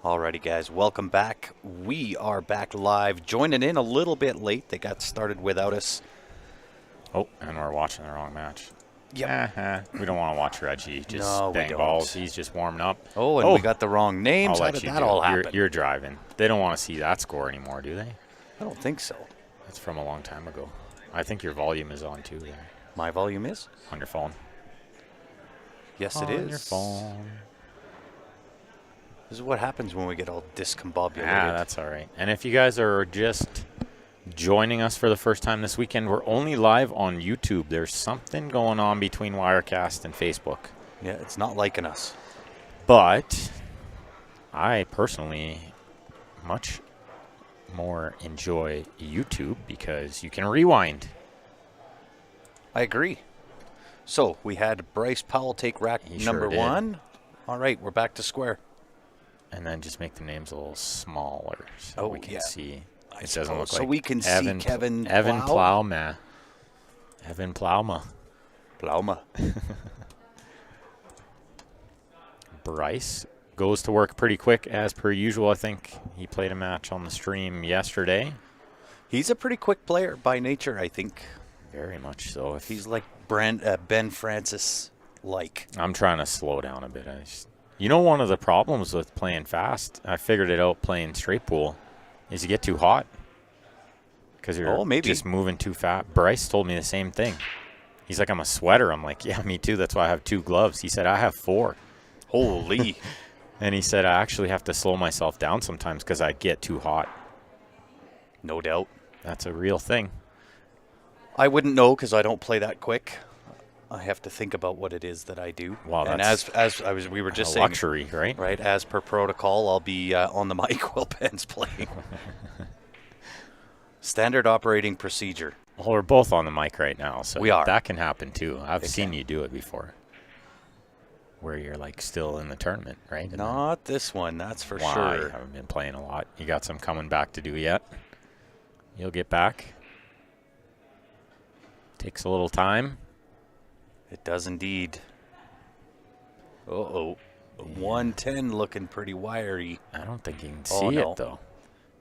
Alrighty, guys, welcome back. We are back live, joining in a little bit late. They got started without us. Oh, and we're watching the wrong match. Yep. We don't want to watch Reggie just No, we bang don't. balls. He's just warming up. Oh, and we got the wrong names. I'll How let did you that do all it. happen? You're driving. They don't want to see that score anymore, do they? I don't think so. That's from a long time ago. I think your volume is on too there. My volume is? On your phone. Yes, it is. On your phone. This is what happens when we get all discombobulated. That's all right. And if you guys are just joining us for the first time this weekend, we're only live on YouTube. There's something going on between Wirecast and Facebook. Yeah, it's not liking us. But I personally much more enjoy YouTube because you can rewind. I agree. So we had Bryce Powell take rack He number sure did. 1. All right, we're back to square. And then just make the names a little smaller so we can see. I It doesn't look suppose. So like we can Evan, see Kevin Evan Plow. Plowma. Evan Plowma. Plauma. Bryce goes to work pretty quick as per usual. I think he played a match on the stream yesterday. He's a pretty quick player by nature, I think. Very much so. If He's like Ben Francis-like. I'm trying to slow down a bit. You know, one of the problems with playing fast, I figured it out playing straight pool, is you get too hot because you're just moving too fast. Bryce told me the same thing. He's like, I'm a sweater. I'm like, yeah, me too. That's why I have 2 gloves. He said, I have 4. Holy. And he said, I actually have to slow myself down sometimes because I get too hot. No doubt. That's a real thing. I wouldn't know because I don't play that quick. I have to think about what it is that I do. Wow, and that's we were just a saying, luxury, right? right? As per protocol, I'll be on the mic while Ben's playing. Standard operating procedure. Well, we're both on the mic right now, so We are. that can happen too. I've It seen can. you do it before, where you're like still in the tournament, right? And Not this one, that's for why sure. you haven't been playing a lot. You got some coming back to do yet. You'll get back. Takes a little time. It does indeed. Uh-oh. 110 looking pretty wiry. I don't think you can Oh, see no. it though.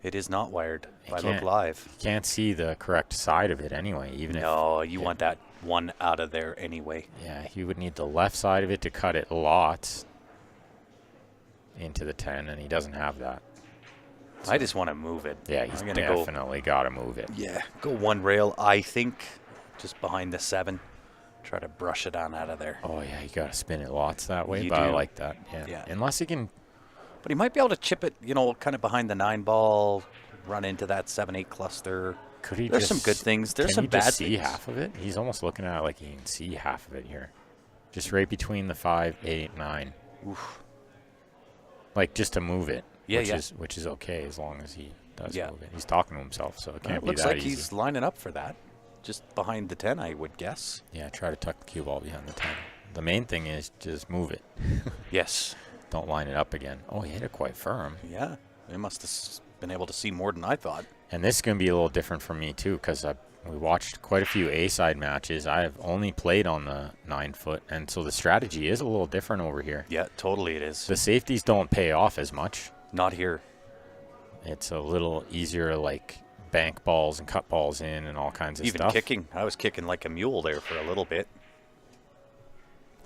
It is not wired. If I look can't- live. You can't see the correct side of it anyway. Even No, if you want that one out of there anyway. yeah, you would need the left side of it to cut it lots into the 10, and he doesn't have that. I just want to move it. Yeah, he's I'm gonna go. definitely got to move it. Yeah, go one rail, I think, just behind the 7. Try to brush it on out of there. Oh yeah, you got to spin it lots that way, You but I do. like that. Yeah. Yeah. Unless you can. But he might be able to chip it, kind of behind the 9 ball, run into that 7-8 cluster. Could he There's just, some good things. There's can some he bad just see things. half of it? He's almost looking at it like he can see half of it here. Just right between the 5, 8, 9. Oof. Like just to move it. Yeah, which yeah. which is okay as long as he does Yeah. move it. He's talking to himself, so it can't It be looks that like easy. he's lining up for that. Just behind the 10, I would guess. Yeah, try to tuck the cue ball behind the 10. The main thing is just move it. Yes. Don't line it up again. Oh, he hit it quite firm. Yeah. They must have been able to see more than I thought. And this is going to be a little different for me, too, because we watched quite a few A-side matches. I've only played on the 9-foot, and so the strategy is a little different over here. Yeah, totally it is. The safeties don't pay off as much. Not here. It's a little easier to, like, bank balls and cut balls in and all kinds of Even stuff. kicking. I was kicking like a mule there for a little bit.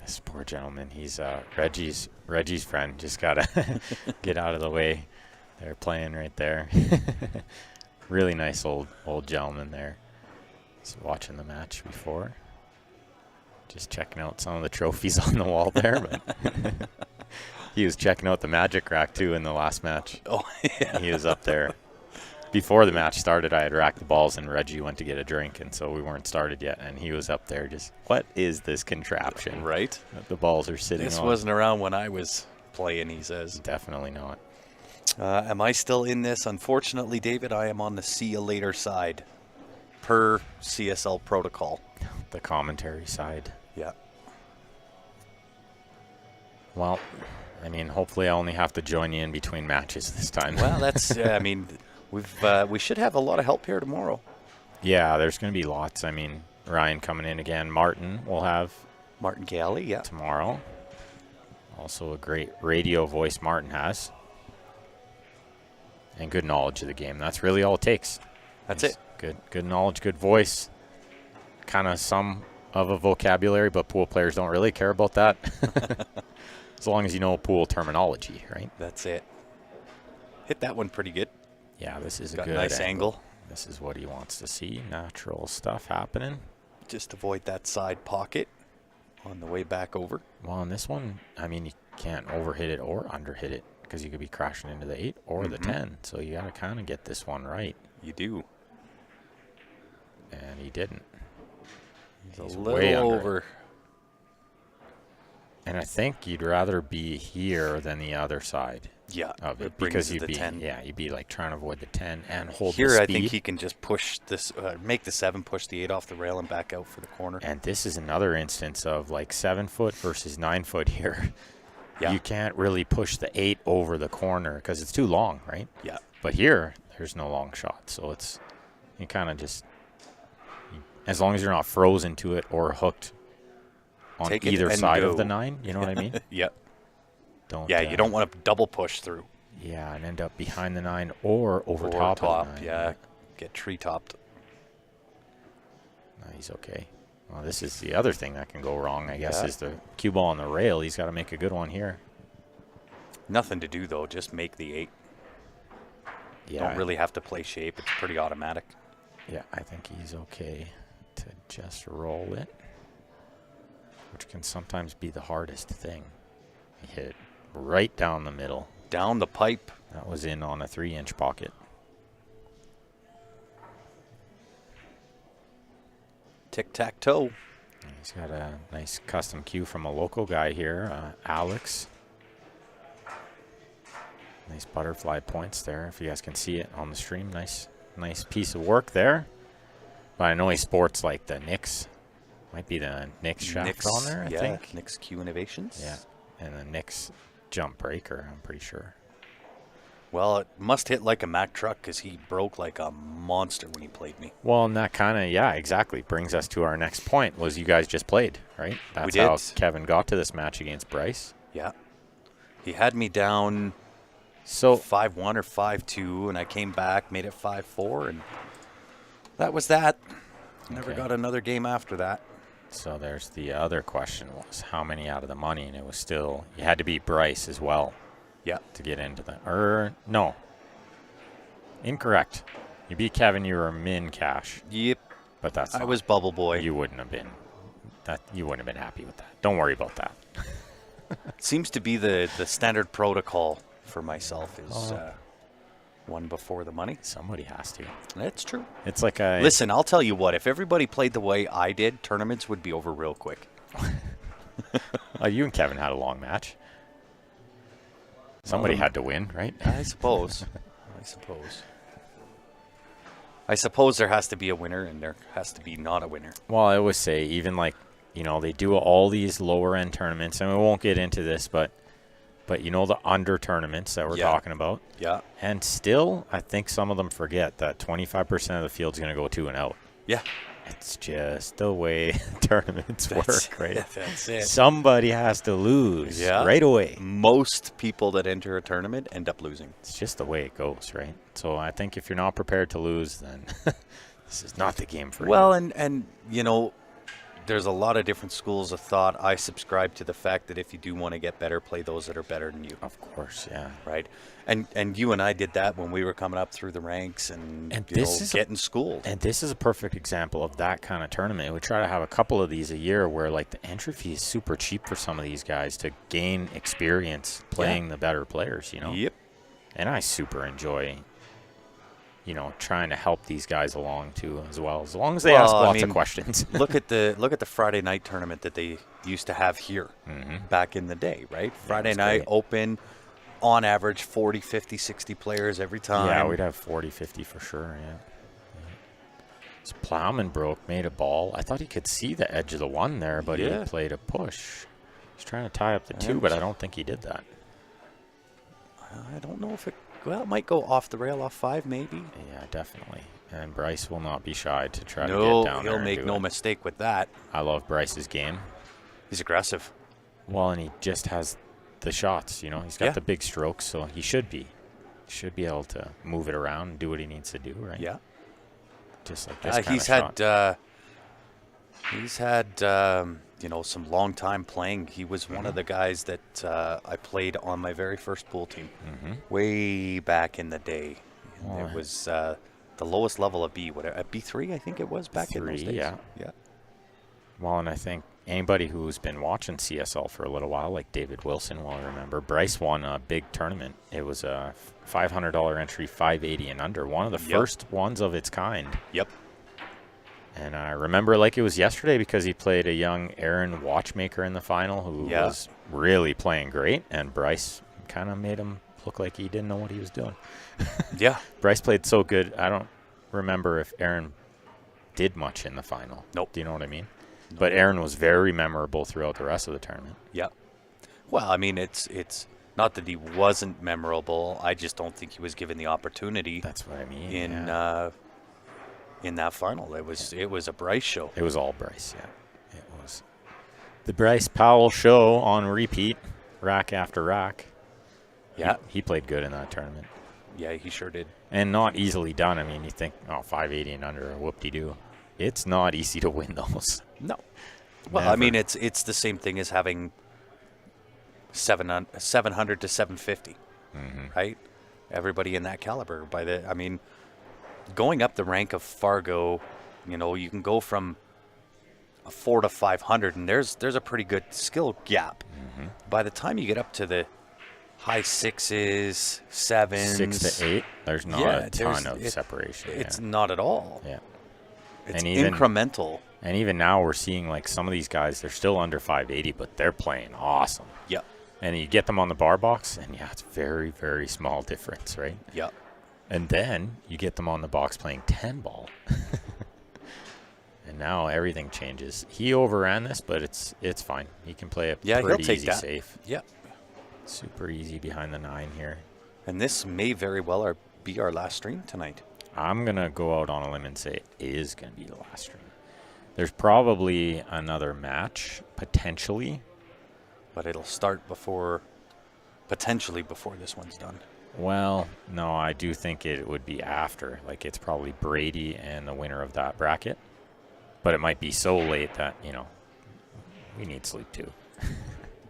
This poor gentleman, he's Reggie's friend. Just got to get out of the way. They're playing right there. Really nice old gentleman there. He's watching the match before. Just checking out some of the trophies on the wall there. But he was checking out the magic rack, too, in the last match. Oh, yeah. He was up there. Before the match started, I had racked the balls, and Reggie went to get a drink, and so we weren't started yet. And he was up there just, what is this contraption? Right? That the balls are sitting This on. wasn't around when I was playing, he says. Definitely not. Am I still in this? Unfortunately, David, I am on the see you later side per CSL protocol. The commentary side. Yeah. Well, I mean, hopefully I only have to join you in between matches this time. Well, that's, I mean, we should have a lot of help here tomorrow. Yeah, there's going to be lots. I mean, Ryan coming in again. Martin will have Martin Galley, yeah. tomorrow. Also a great radio voice Martin has. and good knowledge of the game. That's really all it takes. That's it. Good knowledge, good voice, kind of some of a vocabulary, but pool players don't really care about that. As long as you know pool terminology, right? That's it. Hit that one pretty good. Yeah, this is Got a good nice angle. This is what he wants to see. Natural stuff happening. Just avoid that side pocket on the way back over. Well, on this one, I mean, you can't overhit it or underhit it because you could be crashing into the 8 or the 10. So you got to kind of get this one right. You do. And he didn't. He's a little over. And I think you'd rather be here than the other side. Yeah, of it because you'd the be 10. Yeah, you'd be like trying to avoid the 10 and hold here. The speed. I think he can just push this, make the 7, push the 8 off the rail and back out for the corner. And this is another instance of like 7 foot versus 9 foot here. Yeah. You can't really push the 8 over the corner because it's too long, right? Yeah. But here, there's no long shot, so it's you kind of just as long as you're not frozen to it or hooked on Take it either and side go. of the 9. You know what I mean? Yep. Yeah, you don't want to double push through. Yeah, and end up behind the 9 or over top of the 9. Yeah, get tree topped. No, he's okay. Well, this is the other thing that can go wrong, I guess, Yeah. is the cue ball on the rail. He's got to make a good one here. Nothing to do, though. Just make the 8. Yeah, Don't really have to play shape. It's pretty automatic. Yeah, I think he's okay to just roll it, which can sometimes be the hardest thing. He hit it right down the middle. Down the pipe. That was in on a 3-inch pocket. Tic-tac-toe. He's got a nice custom cue from a local guy here, Alex. Nice butterfly points there, if you guys can see it on the stream. Nice piece of work there. But I know he sports like the Nix. Might be the Nix shaft on there, I think. Nix Q Innovations. Yeah, and the Nix jump breaker, I'm pretty sure. Well, it must hit like a Mack truck because he broke like a monster when he played me. Well, and that kind of, yeah, exactly, brings us to our next point, was you guys just played, right? That's did. how Kevin got to this match against Bryce. Yeah. He had me down So 5-1 or 5-2, and I came back, made it 5-4, and that was that. Never Okay. got another game after that. So there's the other question was how many out of the money, and it was still, you had to beat Bryce as well. Yeah. To get into the, no. Incorrect. You beat Kevin, you were min cash, Yep. but that's I not- was bubble boy. you wouldn't have been happy with that. Don't worry about that. Seems to be the standard protocol for myself is one before the money. Somebody has to. That's true. It's like a Listen, I'll tell you what. If everybody played the way I did, tournaments would be over real quick. you and Kevin had a long match. Somebody had to win, right? I suppose. I suppose there has to be a winner and there has to be not a winner. Well, I always say, even like, they do all these lower end tournaments, and we won't get into this, but the under tournaments that we're talking about. Yeah. And still, I think some of them forget that 25% of the field's going to go 2 and out. Yeah. It's just the way tournaments work, right? That's it. Somebody has to lose right away. Most people that enter a tournament end up losing. It's just the way it goes, right? So I think if you're not prepared to lose, then this is not the game for you. Well, and there's a lot of different schools of thought. I subscribe to the fact that if you do want to get better, play those that are better than you. Of course, yeah. Right? And you and I did that when we were coming up through the ranks and getting schooled. And this is a perfect example of that kind of tournament. We try to have a couple of these a year where like the entry fee is super cheap for some of these guys to gain experience playing the better players, Yep. And I super enjoy trying to help these guys along too as well, as long as they ask lots of questions. look at the Friday night tournament that they used to have here back in the day, right? Friday night great. open, on average 40, 50, 60 players every time. Yeah, we'd have 40, 50 for sure, yeah. So Plowman made a ball. I thought he could see the edge of the 1 there, but he played a push. He's trying to tie up the 2, but I don't think he did that. I don't know if it might go off the rail, off 5 maybe. Yeah, definitely. And Bryce will not be shy to try to get down there. He'll make no mistake with that. I love Bryce's game. He's aggressive. Well, and he just has the shots, He's got the big strokes, so he should be. should be able to move it around and do what he needs to do, right? Yeah. Just like this kind He's of shot. he's had some long time playing. He was one of the guys that I played on my very first pool team way back in the day. Oh, It was the lowest level of B3, I think it was back in those days. Yeah. Yeah. Well, and I think anybody who's been watching CSL for a little while, like David Wilson will remember, Bryce won a big tournament. It was a $500 entry, 580 and under, one of the first ones of its kind. Yep. And I remember like it was yesterday because he played a young Aaron Watchmaker in the final who was really playing great, and Bryce kind of made him look like he didn't know what he was doing. Yeah. Bryce played so good. I don't remember if Aaron did much in the final. Nope. Do you know what I mean? Nope. But Aaron was very memorable throughout the rest of the tournament. Yeah. Well, I mean, it's not that he wasn't memorable. I just don't think he was given the opportunity. That's what I mean. In that final, it was a Bryce show. It was all Bryce. Yeah, it was the Bryce Powell show on repeat, rack after rack. Yeah, he played good in that tournament. Yeah, he sure did. And not easily done. I mean, you think, 580 and under, whoop-de-doo. It's not easy to win those. No. Well, I mean, it's the same thing as having 700 to 750, right? Everybody in that caliber. Going up the rank of Fargo, you can go from a 4 to 500, and there's a pretty good skill gap. By the time you get up to the high 6s, 7s, 6 to 8, there's not a ton of separation. It's not at all. Yeah. It's incremental. And even now we're seeing like some of these guys, they're still under 580, but they're playing awesome. Yeah. And you get them on the bar box, and it's very, very small difference, right? Yeah. And then you get them on the box playing 10 ball. And now everything changes. He overran this, but it's fine. He can play a pretty easy safe. Yeah. Super easy behind the 9 here. And this may very well be our last stream tonight. I'm going to go out on a limb and say it is going to be the last stream. There's probably another match, potentially. But it'll start potentially before this one's done. Well, no, I do think it would be after. Like, it's probably Brady and the winner of that bracket. But it might be so late that, we need sleep too.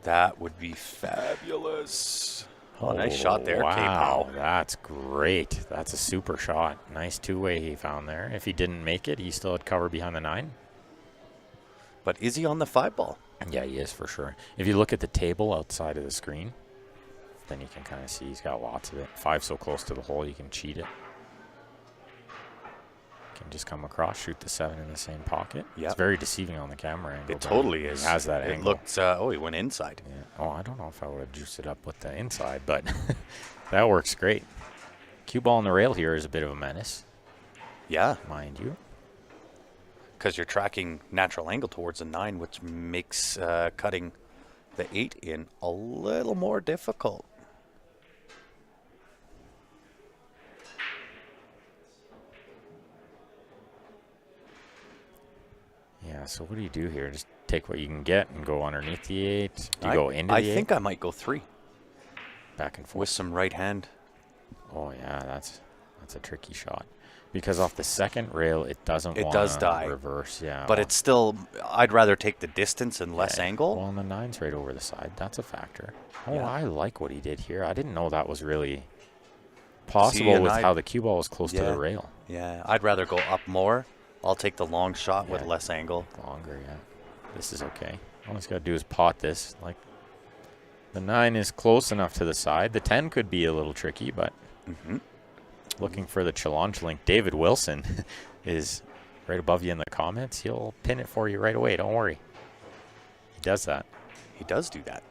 That would be fabulous. Oh, nice shot there, wow, K-Pow. That's great. That's a super shot. Nice two-way he found there. If he didn't make it, he still had cover behind the 9. But is he on the 5 ball? Yeah, he is for sure. If you look at the table outside of the screen, then you can kind of see he's got lots of it. 5 so close to the hole, you can cheat it. Can just come across, shoot the 7 in the same pocket. Yep. It's very deceiving on the camera angle. It totally is. He has that angle. It looked, he went inside. Yeah. Oh, I don't know if I would have juiced it up with the inside, but that works great. Cue ball on the rail here is a bit of a menace. Yeah. Mind you. Because you're tracking natural angle towards a 9, which makes cutting the 8 in a little more difficult. Yeah, so what do you do here? Just take what you can get and go underneath the 8? Do you go into the 8? I think I might go 3. Back and forth. With some right hand. Oh, yeah, that's a tricky shot. Because off the second rail, it doesn't want does die. Reverse, yeah. But it's still, I'd rather take the distance and less angle. Well, and the 9's right over the side. That's a factor. Oh, Yeah. I like what he did here. I didn't know that was really possible with how the cue ball was close to the rail. Yeah, I'd rather go up more. I'll take the long shot with less angle. Longer, yeah. This is okay. All he's got to do is pot this. Like, the 9 is close enough to the side. The 10 could be a little tricky, but looking for the challenge link. David Wilson is right above you in the comments. He'll pin it for you right away. Don't worry. He does that. He does do that.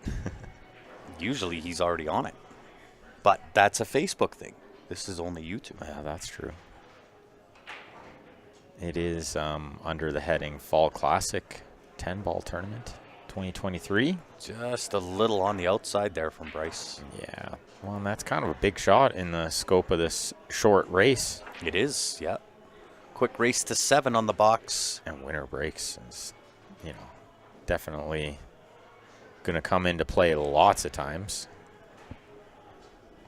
Usually he's already on it. But that's a Facebook thing. This is only YouTube. Yeah, that's true. It is under the heading Fall Classic 10-ball tournament 2023. Just a little on the outside there from Bryce. Yeah. Well, and that's kind of a big shot in the scope of this short race. It is, yeah. Quick race to 7 on the box. And winner breaks is, definitely going to come into play lots of times.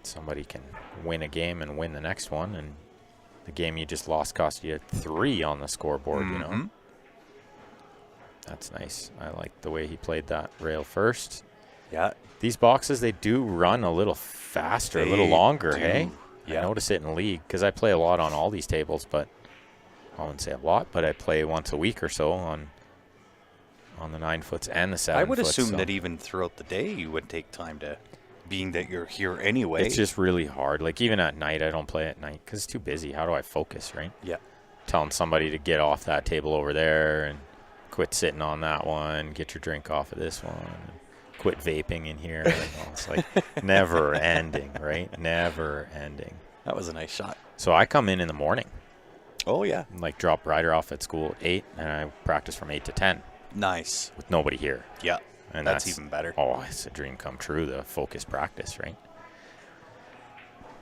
somebody can win a game and win the next one, and the game you just lost cost you 3 on the scoreboard, you know. That's nice. I like the way he played that rail first. Yeah. These boxes, they do run a little faster, a little longer, hey? Yeah. I notice it in league because I play a lot on all these tables, but I wouldn't say a lot, but I play once a week or so on the 9-foots and the 7-foots. I would assume that even throughout the day you would take time to, being that you're here anyway. It's just really hard. Like even at night, I don't play at night because it's too busy. How do I focus, right? Yeah. Telling somebody to get off that table over there and quit sitting on that one, get your drink off of this one, quit vaping in here. It's like never ending, right? Never ending. That was a nice shot. So I come in the morning. Oh, yeah. Like drop Ryder off at school at 8, and I practice from 8 to 10. Nice. With nobody here. Yeah. And that's even better. Oh, it's a dream come true, the focused practice, right?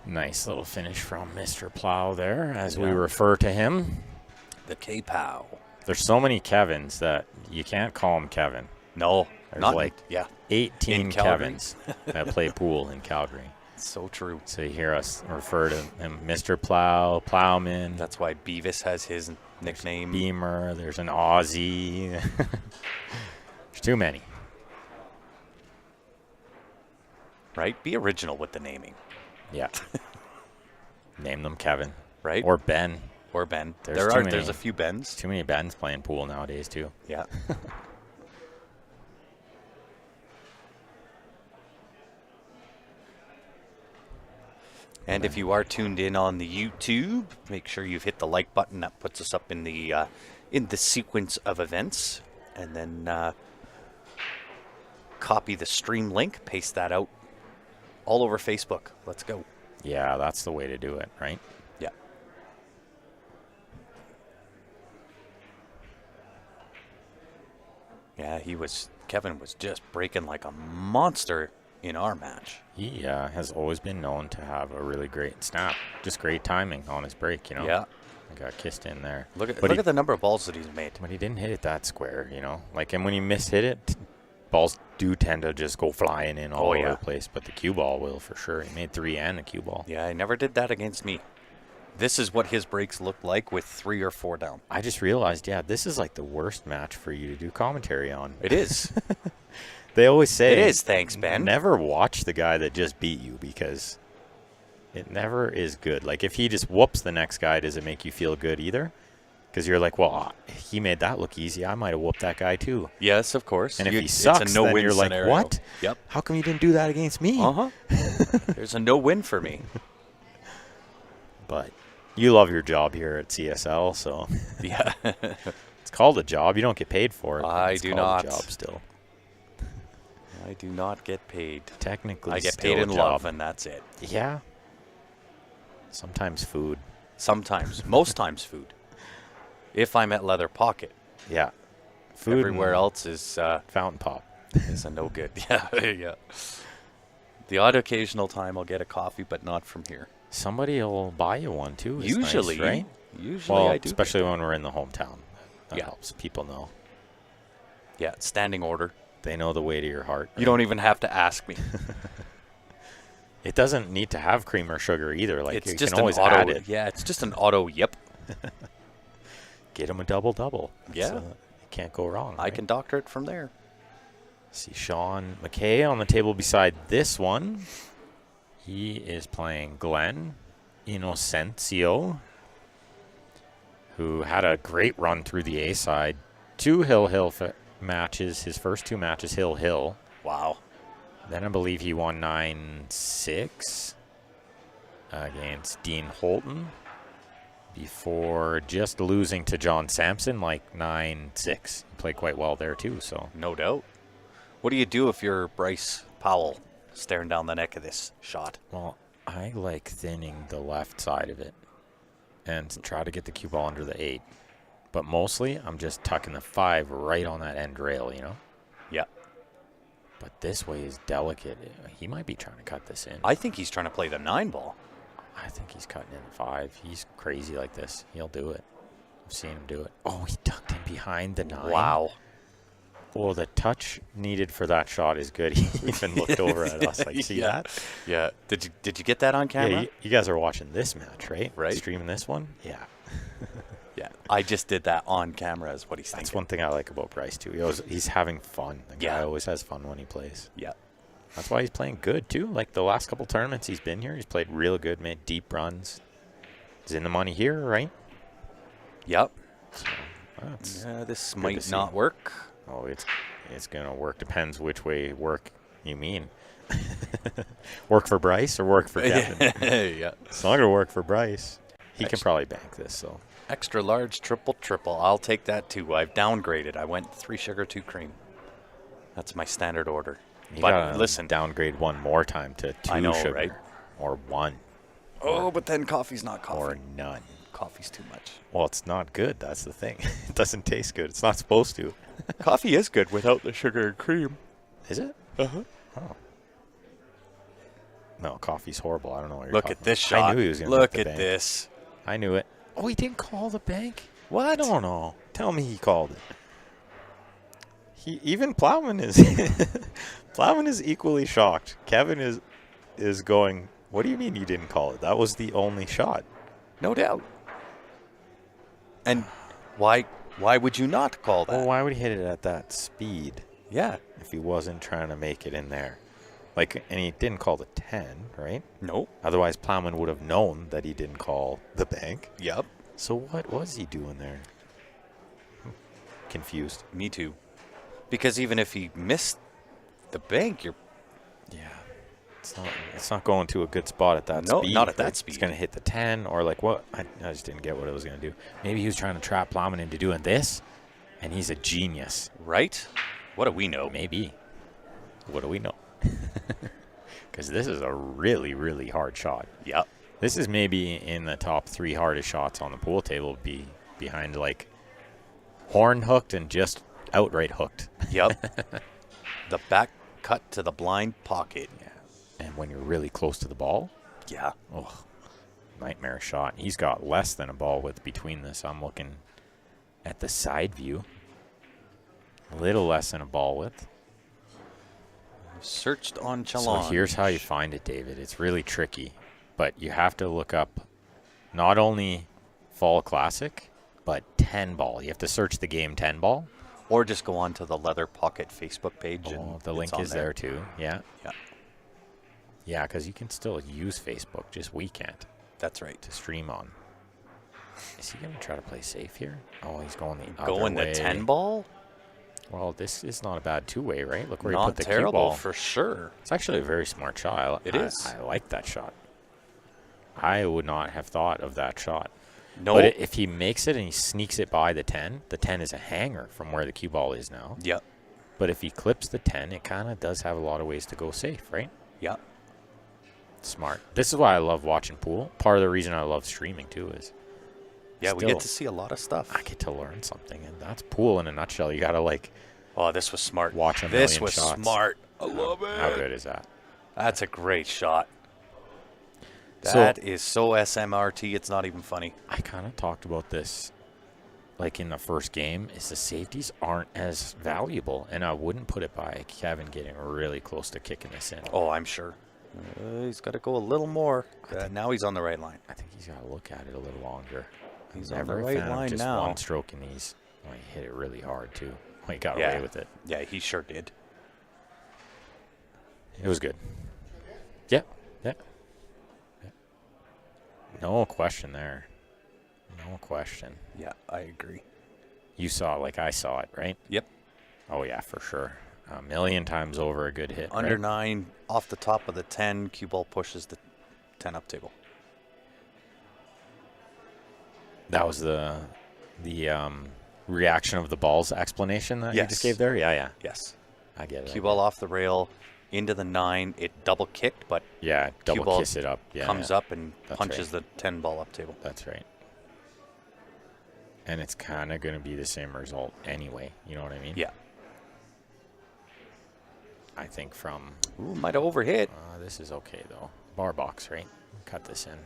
Nice little finish from Mr. Plow there, as we refer to him. The K-Pow. There's so many Kevins that you can't call him Kevin. No. There's not like 18 Kevins that play pool in Calgary. So true. So you hear us refer to him Mr. Plow, Plowman. That's why Beavis has his nickname. There's Beamer. There's an Aussie. There's too many. Right? Be original with the naming. Yeah. Name them Kevin. Right? Or Ben. Or Ben. There's there's a few Bens. Too many Bens playing pool nowadays, too. Yeah. And if you are tuned in on the YouTube, make sure you've hit the like button. That puts us up in the sequence of events. And then copy the stream link, paste that out all over Facebook. Let's go. Yeah, that's the way to do it, right? Yeah. Yeah, Kevin was just breaking like a monster in our match. He has always been known to have a really great snap. Just great timing on his break, you know? Yeah. I got kissed in there. Look at the number of balls that he's made. But he didn't hit it that square, you know? Like, and when you miss-hit it, balls do tend to just go flying in all over the place. But the cue ball will, for sure. He made 3 and the cue ball. Yeah, I never did that against me. This is what his breaks look like with 3 or 4 down. I just realized, this is like the worst match for you to do commentary on. It is. They always say it is. Thanks, Ben. Never watch the guy that just beat you because it never is good. Like if he just whoops the next guy, does it make you feel good either? Because you're like, well, he made that look easy. I might have whooped that guy too. Yes, of course. And if he sucks, it's a no-win then you're scenario. Like, what? Yep. How come you didn't do that against me? There's a no-win for me. But you love your job here at CSL, so yeah, it's called a job. You don't get paid for it. I do not. It's called a job still. I do not get paid. Technically, I get paid in love, and that's it. Yeah. Sometimes food. Sometimes. Most times food. If I'm at Leather Pocket. Yeah. Food. Everywhere else is fountain pop. Is a no good. Yeah, yeah. The odd occasional time I'll get a coffee, but not from here. Somebody will buy you one too. Usually, nice, right? Usually, I do. Especially when we're in the hometown. That helps. People know. Yeah, standing order. They know the way to your heart. Right? You don't even have to ask me. It doesn't need to have cream or sugar either. Like it's you just can always auto, add it. Yeah, it's just an auto. Yep. Get him a double. Yeah, you can't go wrong. I can doctor it from there. See Sean McKay on the table beside this one. He is playing Glenn Inocencio, who had a great run through the A side. 2 Hill matches, his first 2 matches, Hill. Wow. Then I believe he won 9-6 against Dean Holton before just losing to John Sampson like 9-6. He played quite well there too, so. No doubt. What do you do if you're Bryce Powell staring down the neck of this shot? Well, I like thinning the left side of it and try to get the cue ball under the 8. But mostly, I'm just tucking the 5 right on that end rail, you know? Yeah. But this way is delicate. He might be trying to cut this in. I think he's trying to play the 9 ball. I think he's cutting in the 5. He's crazy like this. He'll do it. I've seen him do it. Oh, he tucked in behind the 9. Wow. Oh, the touch needed for that shot is good. He even looked over at us like, see that? Yeah. Did you get that on camera? Yeah, you guys are watching this match, right? Right. Streaming this one? Yeah. Yeah. I just did that on camera is what he's thinking. That's one thing I like about Bryce, too. He's having fun. The guy always has fun when he plays. Yeah. That's why he's playing good, too. Like, the last couple tournaments he's been here, he's played real good, made deep runs. He's in the money here, right? Yep. So, this might not work. Oh, it's going to work. Depends which way work you mean. Work for Bryce or work for Kevin? Yeah. It's not going to work for Bryce. He can probably bank this, so. Extra large, triple. I'll take that too. I've downgraded. I went 3 sugar, 2 cream. That's my standard order. You but gotta listen, downgrade one more time to 2 sugar, right? Or 1. Oh, but then coffee's not coffee. Or none. Coffee's too much. Well, it's not good. That's the thing. It doesn't taste good. It's not supposed to. Coffee is good without the sugar and cream. Is it? Uh-huh. Oh. No, coffee's horrible. I don't know what you're Look talking at this about. shot. I knew he was going to Look the at bank. this. I knew it. Oh, he didn't call the bank? What? No. Tell me he called it. Even Plowman is Plowman is equally shocked. Kevin is going, what do you mean you didn't call it? That was the only shot. No doubt. And why would you not call that? Well, why would he hit it at that speed? Yeah. If he wasn't trying to make it in there. Like, and he didn't call the 10, right? No. Otherwise, Plowman would have known that he didn't call the bank. Yep. So what was he doing there? Confused. Me too. Because even if he missed the bank, you're... Yeah. It's not going to a good spot at that speed. No, not at that speed. It's going to hit the 10 or like what? I just didn't get what it was going to do. Maybe he was trying to trap Plowman into doing this, and he's a genius. Right? What do we know? Maybe. What do we know? Because this is a really, really hard shot. Yep. This is maybe in the top 3 hardest shots on the pool table, behind like horn hooked and just outright hooked. Yep. The back cut to the blind pocket. Yeah. And when you're really close to the ball, Yeah. oh, nightmare shot. He's got less than a ball width between this. I'm looking at the side view. A little less than a ball width. Searched on challenge. So here's how you find it, David. It's really tricky, but you have to look up not only Fall Classic, but 10 ball. You have to search the game 10 ball. Or just go on to the Leather Pocket Facebook page. Oh, and the link is there too. Yeah. Yeah. Yeah, because you can still use Facebook, just we can't That's right. to stream on. Is he going to try to play safe here? Oh, he's going the other Going way. the 10 ball? Well, this is not a bad 2-way, right? Look where he Not put the cue terrible ball. for sure. It's actually a very smart shot. It is. I like that shot. I would not have thought of that shot. No. But if he makes it and he sneaks it by the 10 is a hanger from where the cue ball is now. Yep. But if he clips the 10, it kind of does have a lot of ways to go safe, right? Yep. Smart. This is why I love watching pool. Part of the reason I love streaming, too, is Yeah, we get to see a lot of stuff. I get to learn something, and that's pool in a nutshell. You got to, like, Oh, this was smart. watch a million This was shots. smart. I love it. How good is that? That's a great shot. So- That is so SMRT, it's not even funny. I kind of talked about this, like, in the first game, is the safeties aren't as valuable, and I wouldn't put it by Kevin getting really close to kicking this in. Oh, I'm sure. He's got to go a little more. Now he's on the right line. I think he's got to look at it a little longer. He's I've on the never right found line just now. one stroke in these. Oh, he hit it really hard, too. Oh, he got Yeah. away with it. Yeah, he sure did. It was good. Yep. No question there. No question. Yeah, I agree. You saw it like I saw it, right? Yep. Oh, yeah, for sure. A million times over a good hit. Under right? 9, off the top of the 10, cue ball pushes the 10 up table. That was the reaction of the balls explanation that you just gave there? Yeah. Yes. I get it. Cue ball off the rail, into the 9. It double kicked, but Yeah, double ball kiss it up. Yeah, comes yeah. up and That's punches the 10 ball up table. That's right. And it's kind of going to be the same result anyway. You know what I mean? Yeah. I think from... Ooh, might have overhit. this is okay, though. Bar box, right? Cut this in.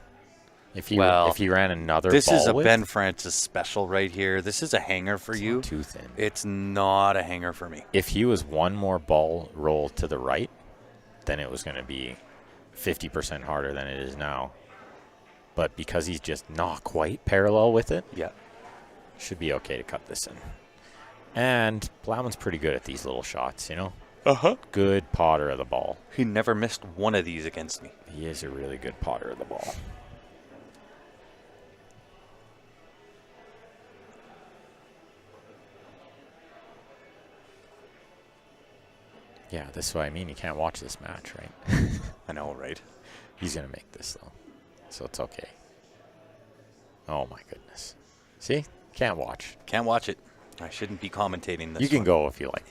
If he ran another this ball is a width, Ben Francis special right here. This is a hanger for you. not too thin. It's not a hanger for me. If he was one more ball roll to the right, then it was going to be 50% harder than it is now. But because he's just not quite parallel with it, yeah, should be okay to cut this in. And Plowman's pretty good at these little shots, you know? Good potter of the ball. He never missed one of these against me. He is a really good potter of the ball. Yeah, this is what I mean. You can't watch this match, right? I know, right? He's going to make this, though. So it's okay. Oh, my goodness. See? Can't watch. Can't watch it. I shouldn't be commentating this. You can one. go if you like.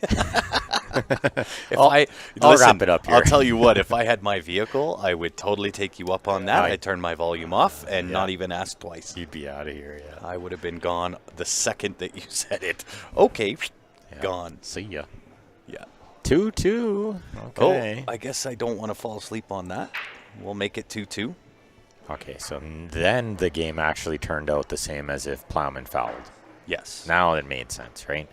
I'll wrap it up here. I'll tell you what, if I had my vehicle, I would totally take you up on that. I'd turn my volume off and not even ask twice. You'd be out of here, yeah. I would have been gone the second that you said it. Okay, gone. See ya. Yeah. 2-2. Okay. Oh, I guess I don't want to fall asleep on that. We'll make it 2-2. Okay, so then the game actually turned out the same as if Plowman fouled. Yes. Now it made sense, right?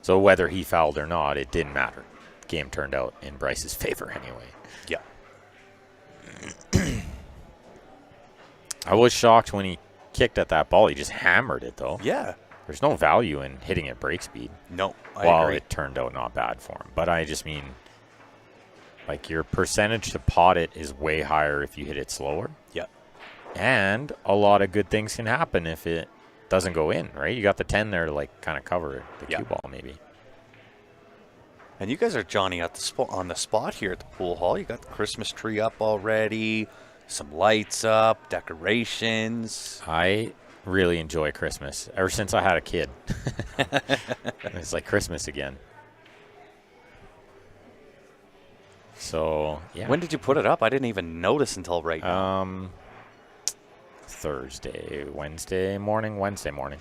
So whether he fouled or not, it didn't matter. The game turned out in Bryce's favor anyway. Yeah. I was shocked when he kicked at that ball. He just hammered it, though. Yeah. There's no value in hitting at break speed. No, I agree. It turned out not bad for him. But I just mean, like, your percentage to pot it is way higher if you hit it slower. Yeah. And a lot of good things can happen if it doesn't go in, right? You got the 10 there to, like, kind of cover the cue ball, maybe. And you guys are Johnny at the on the spot here at the pool hall. You got the Christmas tree up already, some lights up, decorations. I really enjoy Christmas. Ever since I had a kid. It's like Christmas again. So, yeah. When did you put it up? I didn't even notice until right now. Wednesday morning.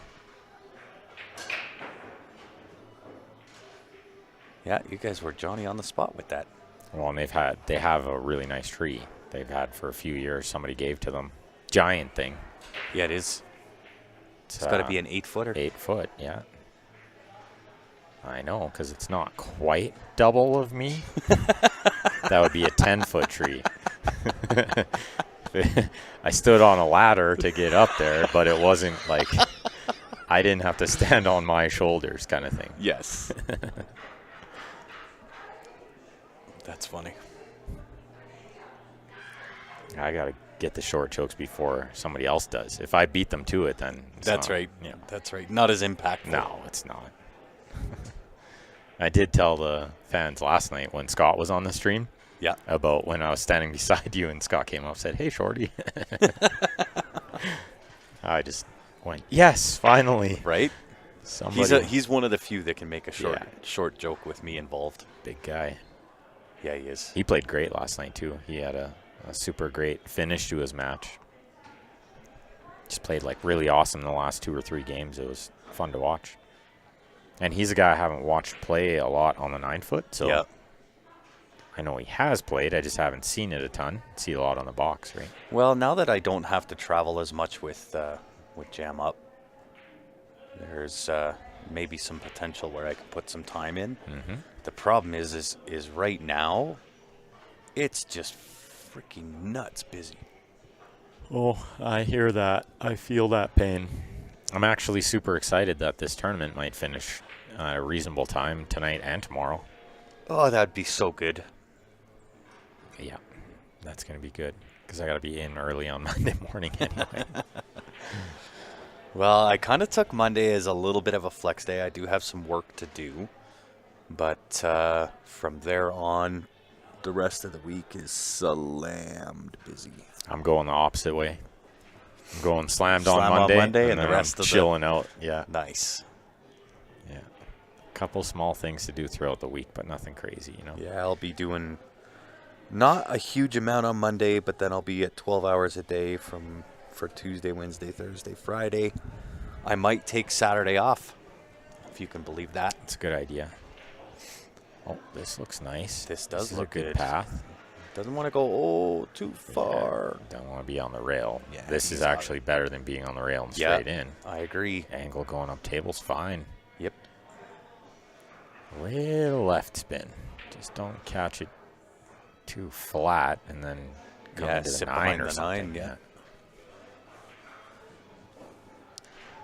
Yeah, you guys were Johnny on the spot with that. Well, and they have a really nice tree they've had for a few years. Somebody gave to them. Giant thing. Yeah, it is. It's got to be an 8-footer. 8 foot, yeah. I know, because it's not quite double of me. That would be a 10-foot tree. I stood on a ladder to get up there, but it wasn't like I didn't have to stand on my shoulders kind of thing. Yes. That's funny. I got to get the short chokes before somebody else does. If I beat them to it, then that's right. Yeah, that's right. Not as impactful. No, it's not. I did tell the fans last night when Scott was on the stream. Yeah. About when I was standing beside you and Scott came up and said, "Hey, Shorty." I just went, "Yes, finally." Right? Somebody. He's one of the few that can make a short joke with me involved. Big guy. Yeah, he is. He played great last night too. He had a super great finish to his match. Just played like really awesome in the last 2 or 3 games. It was fun to watch. And he's a guy I haven't watched play a lot on the 9-foot, so yeah. I know he has played. I just haven't seen it a ton. See a lot on the box, right? Well, now that I don't have to travel as much with Jam Up, there's maybe some potential where I could put some time in. Mm-hmm. The problem is right now, it's just freaking nuts busy. Oh, I hear that. I feel that pain. I'm actually super excited that this tournament might finish at a reasonable time tonight and tomorrow. Oh, that'd be so good. Yeah, that's going to be good because I got to be in early on Monday morning anyway. Well, I kind of took Monday as a little bit of a flex day. I do have some work to do. But from there on, the rest of the week is slammed busy. I'm going the opposite way. I'm going slammed on Monday and the rest I'm of chilling out. Yeah. Nice. Yeah. A couple small things to do throughout the week, but nothing crazy, you know. Yeah, I'll be doing not a huge amount on Monday, but then I'll be at 12 hours a day for Tuesday, Wednesday, Thursday, Friday. I might take Saturday off, if you can believe that. It's a good idea. Oh, this looks nice. This does is look a good path. Doesn't want to go, too far. Yeah, don't want to be on the rail. Yeah, this is actually better than being on the rail and straight in. I agree. Angle going up table's fine. Yep. Little left spin. Just don't catch it too flat and then come into the 9 or something. Yeah.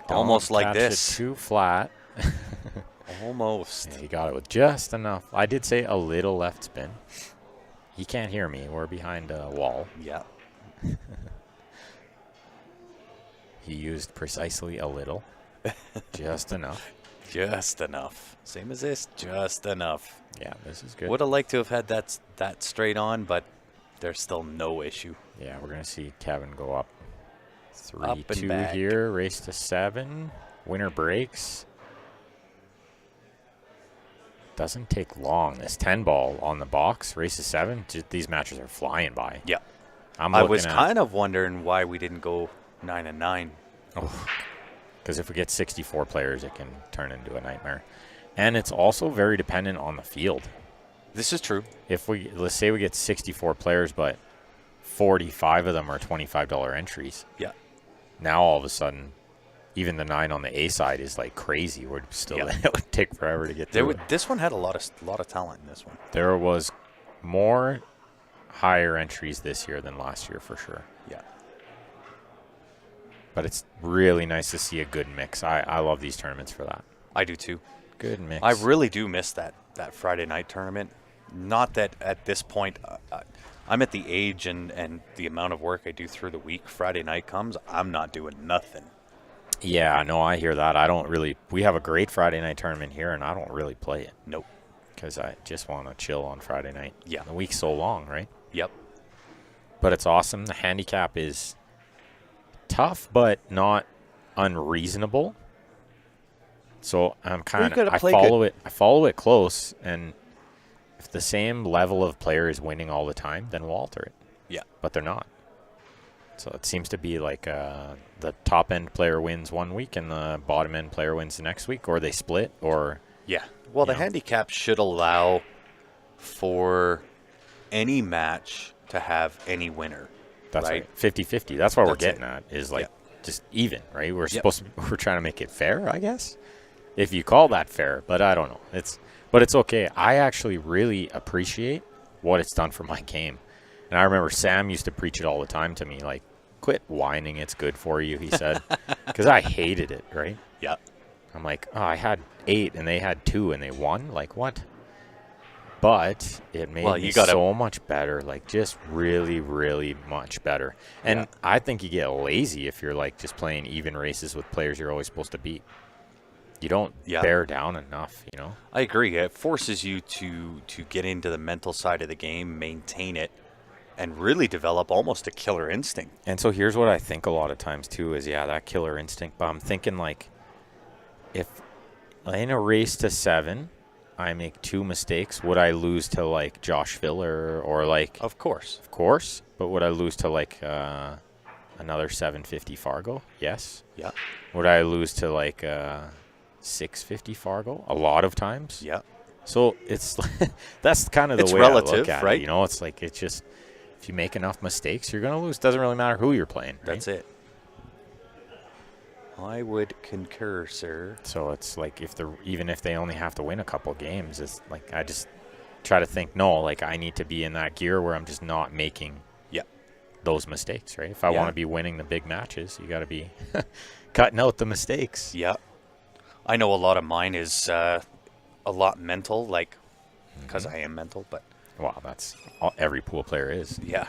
Don't almost like catch this. It too flat. Almost. Yeah, he got it with just enough. I did say a little left spin. He can't hear me. We're behind a wall. Yeah. He used precisely a little. Just enough. Just enough. Same as this. Just enough. Yeah, this is good. Would have liked to have had that straight on, but there's still no issue. Yeah, we're going to see Kevin go up. Up and 3-2 back. here. Race to 7. Winner breaks. Doesn't take long. This 10 ball on the box. Race to 7. These matches are flying by. Yeah. I was kind of wondering why we didn't go 9 and 9. Oh, because if we get 64 players, it can turn into a nightmare. And it's also very dependent on the field. This is true. If let's say we get 64 players, but 45 of them are $25 entries. Yeah. Now all of a sudden, even the 9 on the A side is like crazy. We're still it would take forever to get through. This one had a lot of talent in this one. There was more higher entries this year than last year for sure. Yeah. But it's really nice to see a good mix. I love these tournaments for that. I do too. Good mix. I really do miss that Friday night tournament. Not that at this point, I'm at the age and the amount of work I do through the week. Friday night comes, I'm not doing nothing. Yeah, no, I hear that. I don't really. We have a great Friday night tournament here, and I don't really play it. Nope. Because I just want to chill on Friday night. Yeah. The week's so long, right? Yep. But it's awesome. The handicap is tough, but not unreasonable. So I'm kind of. I follow it close, and if the same level of player is winning all the time, then we'll alter it. Yeah. But they're not. So it seems to be like the top end player wins one week and the bottom end player wins the next week, or they split, or yeah. Well, the handicap should allow for any match to have any winner. That's right. 50-50. That's what we're getting at is like just even, right? We're we're trying to make it fair, I guess. If you call that fair, but I don't know. But it's okay. I actually really appreciate what it's done for my game. And I remember Sam used to preach it all the time to me, like, quit whining, it's good for you, he said. Because I hated it, right? Yeah. I'm like, oh, I had 8 and they had 2 and they won? Like, what? But it made me so much better, like just really, really much better. And I think you get lazy if you're like just playing even races with players you're always supposed to beat. You don't bear down enough, you know? I agree. It forces you to get into the mental side of the game, maintain it, and really develop almost a killer instinct. And so here's what I think a lot of times too is, that killer instinct. But I'm thinking like if in a race to 7, I make 2 mistakes, would I lose to like Josh Filler or like... Of course. But would I lose to like another 750 Fargo? Yes. Yeah. Would I lose to like 650 Fargo? A lot of times. Yeah. So it's that's kind of the way relative, I look at right? it. You know, it's like it's just if you make enough mistakes, you're gonna lose. Doesn't really matter who you're playing. Right? That's it. I would concur, sir. So it's like even if they only have to win a couple games, it's like I just try to think, no, like I need to be in that gear where I'm just not making those mistakes, right? If I want to be winning the big matches, you got to be cutting out the mistakes. Yeah. I know a lot of mine is a lot mental, like because I am mental, but wow, that's every pool player is. Yeah,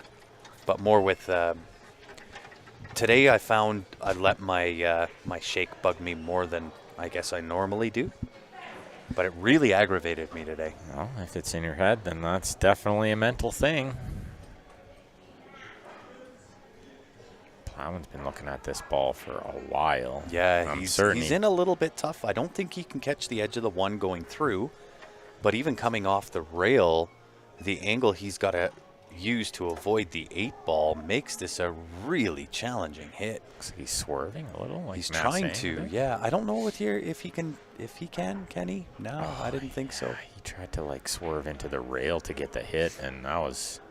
but more with today. I found I let my my shake bug me more than I guess I normally do, but it really aggravated me today. Well, if it's in your head, then that's definitely a mental thing. Plowman's been looking at this ball for a while. Yeah, he's in a little bit tough. I don't think he can catch the edge of the 1 going through, but even coming off the rail, the angle he's got to use to avoid the 8 ball makes this a really challenging hit. He's swerving a little. Like he's trying to. Yeah, I don't know if he can. Can he? No, I didn't think so. He tried to like swerve into the rail to get the hit, and that was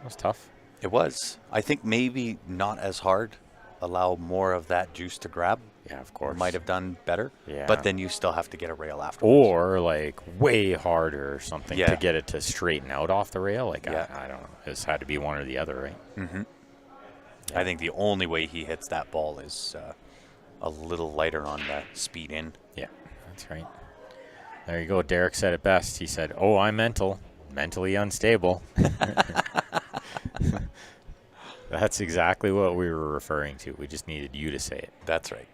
It was tough. It was. I think maybe not as hard. Allow more of that juice to grab. Yeah, of course. Might have done better. Yeah. But then you still have to get a rail afterwards. Or like way harder or something to get it to straighten out off the rail. Like, I don't know. It's had to be one or the other, right? Mm-hmm. Yeah. I think the only way he hits that ball is a little lighter on the speed in. Yeah, that's right. There you go. Derek said it best. He said, "Oh, I'm mentally unstable." That's exactly what we were referring to. We just needed you to say it. That's right.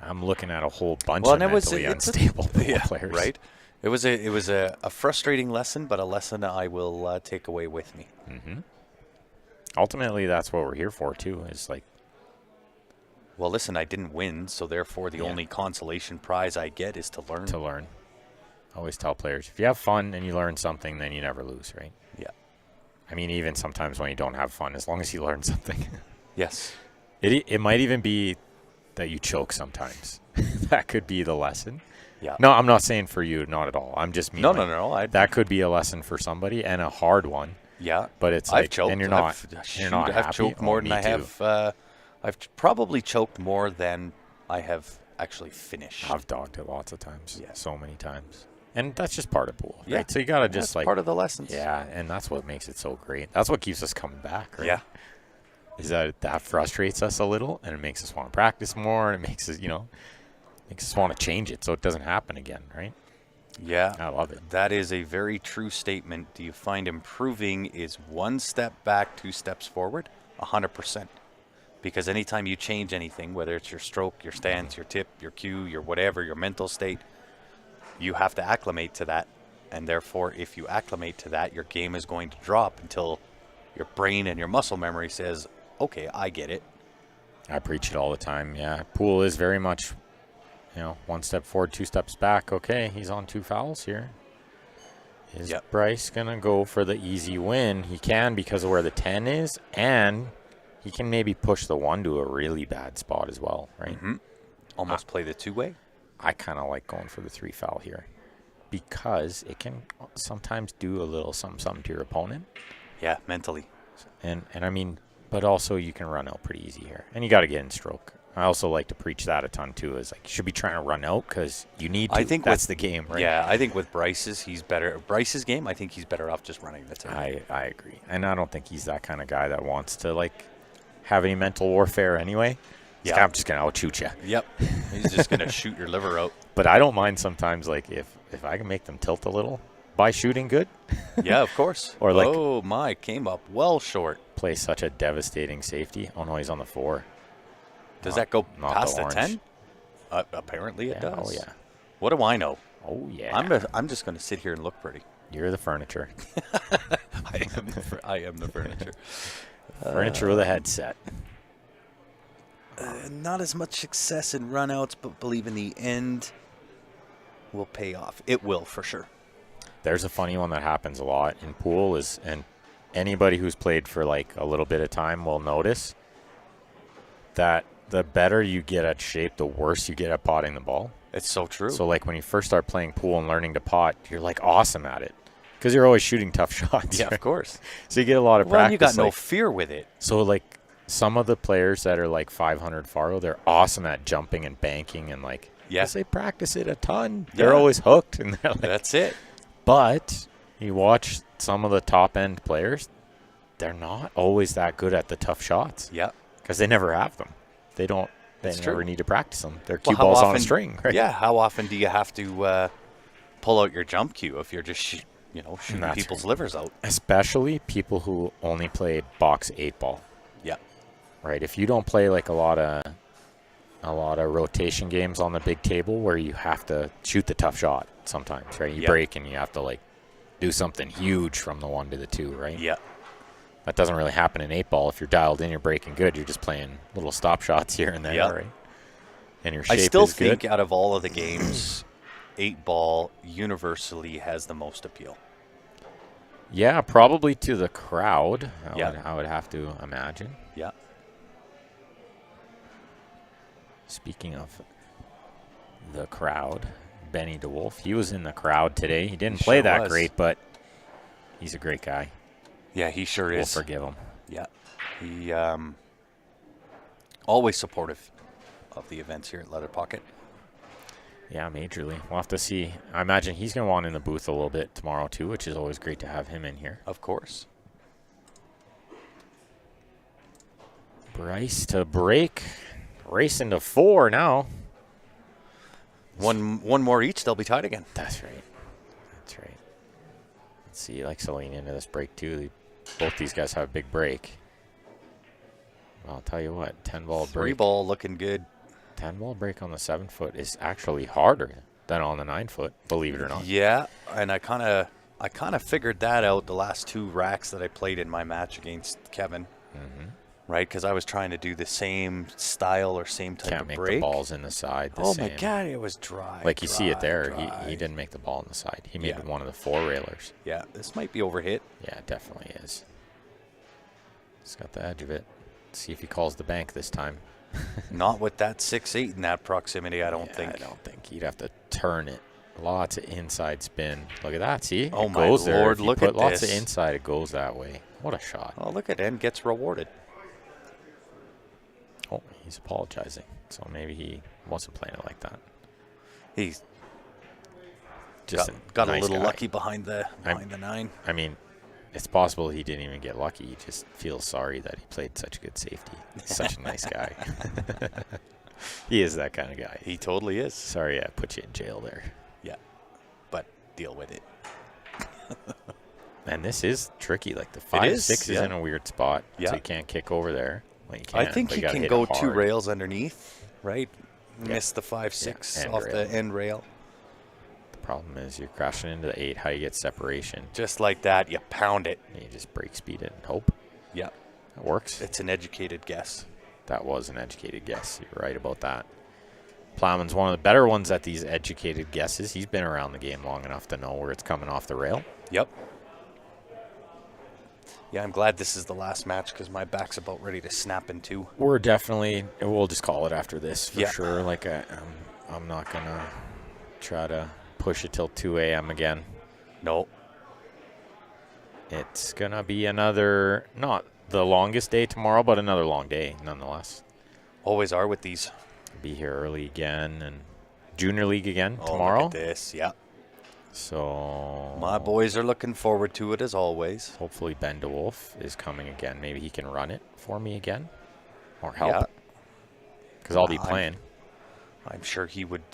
I'm looking at a whole bunch of mentally unstable players. Right. It was a frustrating lesson, but a lesson I will take away with me. Mm-hmm. Ultimately, that's what we're here for too. Is like, well, listen, I didn't win, so therefore the only consolation prize I get is to learn. To learn. I always tell players, if you have fun and you learn something, then you never lose, right? Yeah. I mean, even sometimes when you don't have fun, as long as you learn something. Yes. It might even be that you choke sometimes. That could be the lesson. Yeah. No, I'm not saying for you, not at all. I'm just mean. No. That could be a lesson for somebody and a hard one. Yeah. But it's I've like, choked. and you're not I've choked more than I have. I've probably choked more than I have actually finished. I've dogged it lots of times. Yeah. So many times. And that's just part of pool, right? Yeah. So you got to just part of the lessons. Yeah, and that's what makes it so great. That's what keeps us coming back, right? Yeah. Is that frustrates us a little, and it makes us want to practice more, and it makes us, makes us want to change it so it doesn't happen again, right? Yeah. I love it. That is a very true statement. Do you find improving is one step back, 2 steps forward? 100%. Because anytime you change anything, whether it's your stroke, your stance, your tip, your cue, your whatever, your mental state, you have to acclimate to that. And therefore, if you acclimate to that, your game is going to drop until your brain and your muscle memory says, okay, I get it. I preach it all the time, yeah. Pool is very much, 1 step forward, 2 steps back. Okay, he's on 2 fouls here. Is Bryce going to go for the easy win? He can because of where the 10 is, and he can maybe push the 1 to a really bad spot as well, right? Mm-hmm. Almost play the 2-way. I kind of like going for the 3 foul here because it can sometimes do a little something to your opponent. Yeah, mentally. And I mean, but also you can run out pretty easy here. And you got to get in stroke. I also like to preach that a ton too, is like you should be trying to run out because you need to. I think that's the game, right? Yeah, I think with Bryce's game, I think he's better off just running the 10. I agree. And I don't think he's that kind of guy that wants to like have any mental warfare anyway. Yeah. I'm just going to out-shoot you. Yep. He's just going to shoot your liver out. But I don't mind sometimes, like, if I can make them tilt a little by shooting good. Yeah, of course. Or like, came up well short. Play such a devastating safety. Oh, no, he's on the 4. Does that go past the 10? Apparently it does. Oh, yeah. What do I know? Oh, yeah. I'm just going to sit here and look pretty. You're the furniture. I am the furniture. Furniture with a headset. Not as much success in runouts, but believe in the end will pay off. It will, for sure. There's a funny one that happens a lot in pool and anybody who's played for like a little bit of time will notice that the better you get at shape, the worse you get at potting the ball. It's so true. So like when you first start playing pool and learning to pot, you're like awesome at it because you're always shooting tough shots. Yeah, right? Of course. So you get a lot of practice. Well, you got no fear with it. So like some of the players that are like 500 Faro, they're awesome at jumping and banking and like, because they practice it a ton. Yeah. They're always hooked. And they're like, that's it. But you watch some of the top end players, they're not always that good at the tough shots. Yeah. Because they never have them. They never need to practice them. They're cue balls on a string. Right? Yeah. How often do you have to pull out your jump cue if you're just shooting people's livers out? Especially people who only play box 8-ball. Yeah. Right. If you don't play like a lot of rotation games on the big table where you have to shoot the tough shot sometimes, right? You break and you have to like do something huge from the 1 to the 2, right? Yeah. That doesn't really happen in 8-ball. If you're dialed in, you're breaking good. You're just playing little stop shots here and there, right? And your shape is good. I still think out of all of the games, 8-ball universally has the most appeal. Yeah, probably to the crowd. I would have to imagine. Yeah. Speaking of the crowd, Benny DeWolf, he was in the crowd today. He didn't play that great, but he's a great guy. Yeah, he sure is. We'll forgive him. Yeah. He always supportive of the events here at Leather Pocket. Yeah, majorly. We'll have to see. I imagine he's going to want in the booth a little bit tomorrow, too, which is always great to have him in here. Of course. Bryce to break. Racing to 4 now. One more each, they'll be tied again. That's right. That's right. Let's see. He likes to lean into this break, too. Both these guys have a big break. Well, I'll tell you what. 10-ball break. 3-ball looking good. 10-ball break on the 7-foot is actually harder than on the 9-foot, believe it or not. Yeah, and I kind of figured that out the last 2 racks that I played in my match against Kevin. Mm-hmm. Right, because I was trying to do the same style or same type of break. Can't make the balls in the side the oh same. my God, it was dry. Like you see it there. Dry. He didn't make the ball in the side. He made Yeah. one of the 4 railers. Yeah, this might be overhit. Yeah, it definitely is. It's got the edge of it. Let's see if he calls the bank this time. Not with that 6-8 in that proximity, I don't think. I don't think. He'd have to turn it. Lots of inside spin. Look at that. See? Oh, it my goes there. Lord, If you look put at lots this. of inside, it goes that way. What a shot. Oh, look at him. Gets rewarded. Oh, he's apologizing. So maybe he wasn't playing it like that. He's Just got nice a little guy. lucky behind the 9. I mean, it's possible he didn't even get lucky. He just feels sorry that he played such good safety. He's such a nice guy. He is that kind of guy. He totally is. Sorry I put you in jail there. Yeah, but deal with it. And this is tricky. Like the It 5-6 is yeah. in a weird spot. Yeah. So you can't kick over there. Well, you I can, think but he you gotta can hit go it 2 hard. rails underneath, right? Yeah. Miss the 5-6 end off rail. the end rail. The problem is you're crashing into the 8. How do you get separation? Just like that, you pound it. And you just break speed it and hope. Yeah, That works. it's an educated guess. That was an educated guess. You're right about that. Plowman's one of the better ones at these educated guesses. He's been around the game long enough to know where it's coming off the rail. Yep. Yeah, I'm glad this is the last match because my back's about ready to snap in 2. We're definitely, we'll just call it after this for Yeah. sure. Like, I'm not going to try to push it till 2 a.m. again. No. It's going to be another, not the longest day tomorrow, but another long day nonetheless. Always are with these. Be here early again and Junior League again Oh, tomorrow. Look at this, yeah. So My boys are looking forward to it as always. hopefully Ben DeWolf is coming again. Maybe he can run it for me again or help. Yeah. Because I'll be playing. I'm sure he would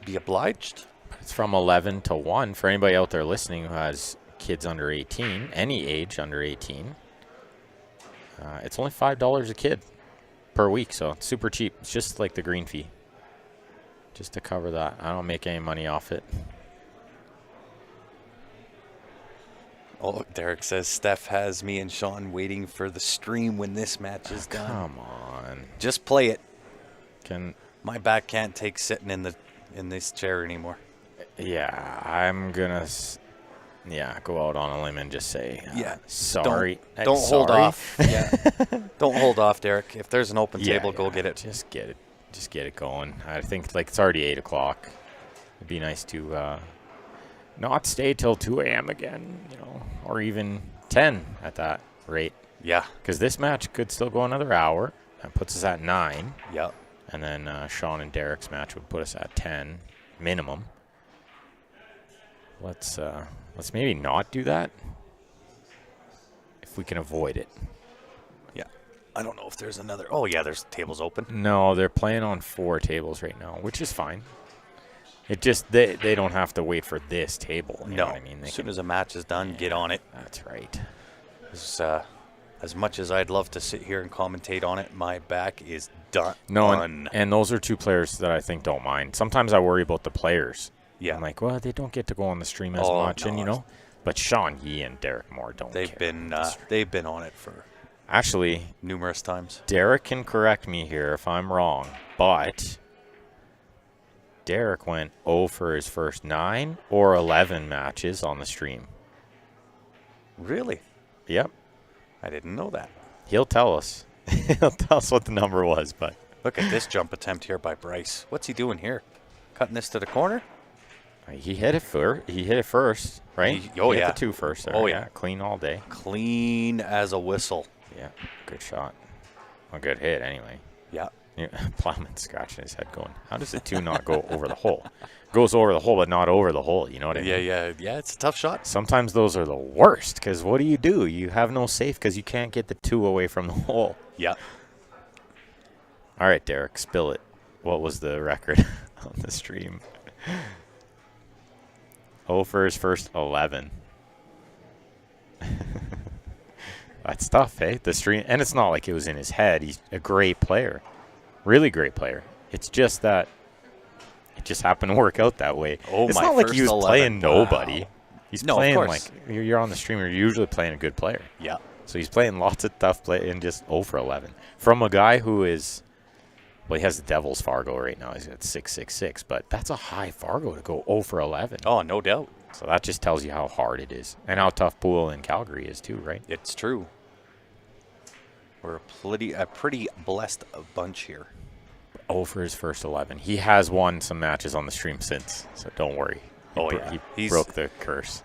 be obliged. It's from 11 to 1. For anybody out there listening who has kids under 18, any age under 18, it's only $5 a kid per week. So it's super cheap. It's just like the green fee. Just to cover that. I don't make any money off it. Oh, Derek says Steph has me and Sean waiting for the stream when this match is done. Come on. Just play it. Can My back can't take sitting in this chair anymore. Yeah, I'm gonna go out on a limb and just say sorry. Don't hold Sorry. off. Yeah. Don't hold off, Derek. If there's an open table, go get it. Just get it going. I think like it's already 8 o'clock. It'd be nice to not stay till 2 a.m. again, or even 10 at that rate. Yeah. Because this match could still go another hour. That puts us at 9. Yeah. And then Sean and Derek's match would put us at 10 minimum. Let's maybe not do that if we can avoid it. Yeah. I don't know if there's another. Oh, yeah, there's tables open. No, they're playing on 4 tables right now, which is fine. It just they don't have to wait for this table. You know what I mean? As soon as a match is done, get on it. That's right. As much as I'd love to sit here and commentate on it, my back is done. No, and those are 2 players that I think don't mind. Sometimes I worry about the players. Yeah. I'm like, well, they don't get to go on the stream as much, no, and but Sean Yee and Derek Moore don't. They've been on it for actually numerous times. Derek can correct me here if I'm wrong, but Derek went 0 for his first 9 or 11 matches on the stream. Really? Yep. I didn't know that. He'll tell us. He'll tell us what the number was, but Look at this jump attempt here by Bryce. What's he doing here? Cutting this to the corner? He hit it first, right? He hit the 2 first there. Oh, yeah. Clean all day. Clean as a whistle. Yeah, good shot. A good hit, anyway. Yeah. Plowman scratching his head going, how does the 2 not go over the hole? Goes over the hole, but not over the hole. You know what I mean? Yeah. It's a tough shot. Sometimes those are the worst, because what do? You have no safe because you can't get the 2 away from the hole. Yeah. All right, Derek, spill it. What was the record on the stream? For his first 11. That's tough, eh? The stream, and it's not like it was in his head. He's a great player, really great player. It's just that it just happened to work out that way. It's not like he was 11. playing nobody. Wow. He's No, playing of course. like you're on the stream. You're usually playing a good player. Yeah. So he's playing lots of tough play and just 0 for 11 from a guy who is. Well, he has the Devil's Fargo right now. He's at 666, but that's a high Fargo to go 0 for 11. Oh, no doubt. So that just tells you how hard it is and how tough pool in Calgary is too, right? It's true. We're a pretty blessed bunch here. 0 for his first 11. He has won some matches on the stream since, so don't worry. He broke the curse.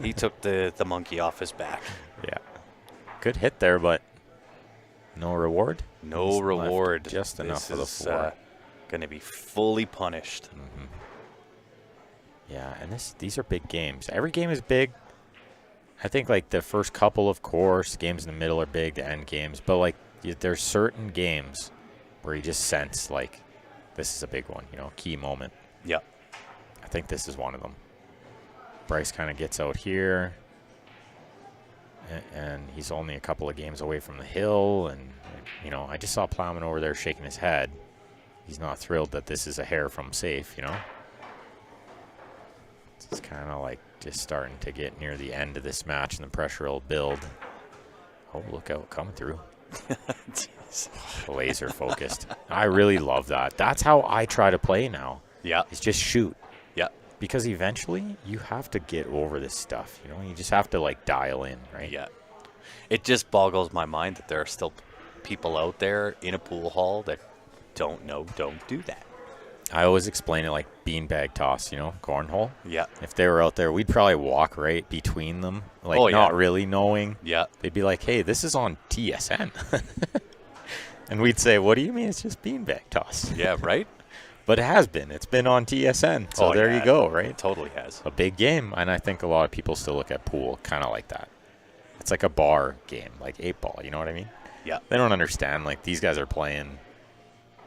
He took the monkey off his back. Yeah. Good hit there, but no reward? No reward. Just enough for the 4. This is going to be fully punished. Mm-hmm. Yeah, and these are big games. Every game is big. I think, like, the first couple, of course, games in the middle are big, the end games. But, like, there's certain games where you just sense, like, this is a big one, key moment. Yeah. I think this is one of them. Bryce kind of gets out here, and he's only a couple of games away from the hill. And, I just saw Plowman over there shaking his head. He's not thrilled that this is a hair from safe, It's kind of like just starting to get near the end of this match, and the pressure will build. Oh, look out, come through. Laser focused. I really love that. That's how I try to play now. Yeah. It's just shoot. Yeah. Because eventually you have to get over this stuff. You just have to, like, dial in, right? Yeah. It just boggles my mind that there are still people out there in a pool hall that don't do that. I always explain it like beanbag toss, cornhole. Yeah. If they were out there, we'd probably walk right between them, like not really knowing. Yeah. They'd be like, hey, this is on TSN. And we'd say, what do you mean it's just beanbag toss? Yeah, right? But it has been. It's been on TSN. So there you go, right? It totally has. A big game. And I think a lot of people still look at pool kind of like that. It's like a bar game, like 8-ball. You know what I mean? Yeah. They don't understand. Like, these guys are playing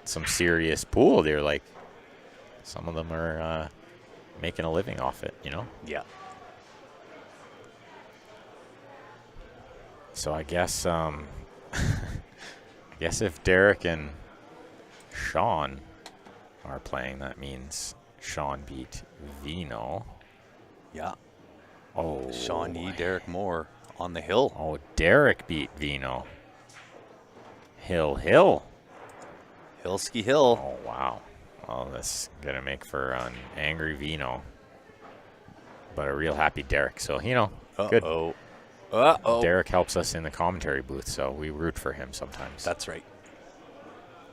some serious pool. They're like, some of them are making a living off it, Yeah. So I guess if Derek and Sean are playing, that means Sean beat Vino. Yeah. Oh. Sean E. Derek Moore on the hill. Oh, Derek beat Vino. Hill. Hillski Hill. Oh, wow. Oh, that's going to make for an angry Vino. But a real happy Derek. So, good. Uh-oh. Derek helps us in the commentary booth, so we root for him sometimes. That's right.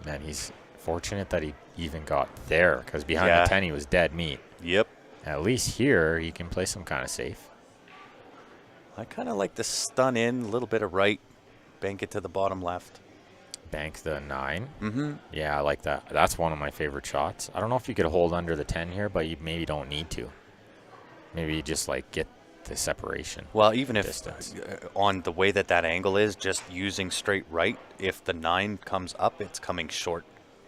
Man, he's fortunate that he even got there, because behind the 10 he was dead meat. Yep. At least here he can play some kind of safe. I kind of like the stun in, a little bit of right, bank it to the bottom left. Bank the 9. Mm-hmm. Yeah, I like that. That's one of my favorite shots. I don't know if you could hold under the 10 here, but you maybe don't need to. Maybe you just, like, get the separation. Well, even if distance. On the way that angle is, just using straight right, if the 9 comes up, it's coming short.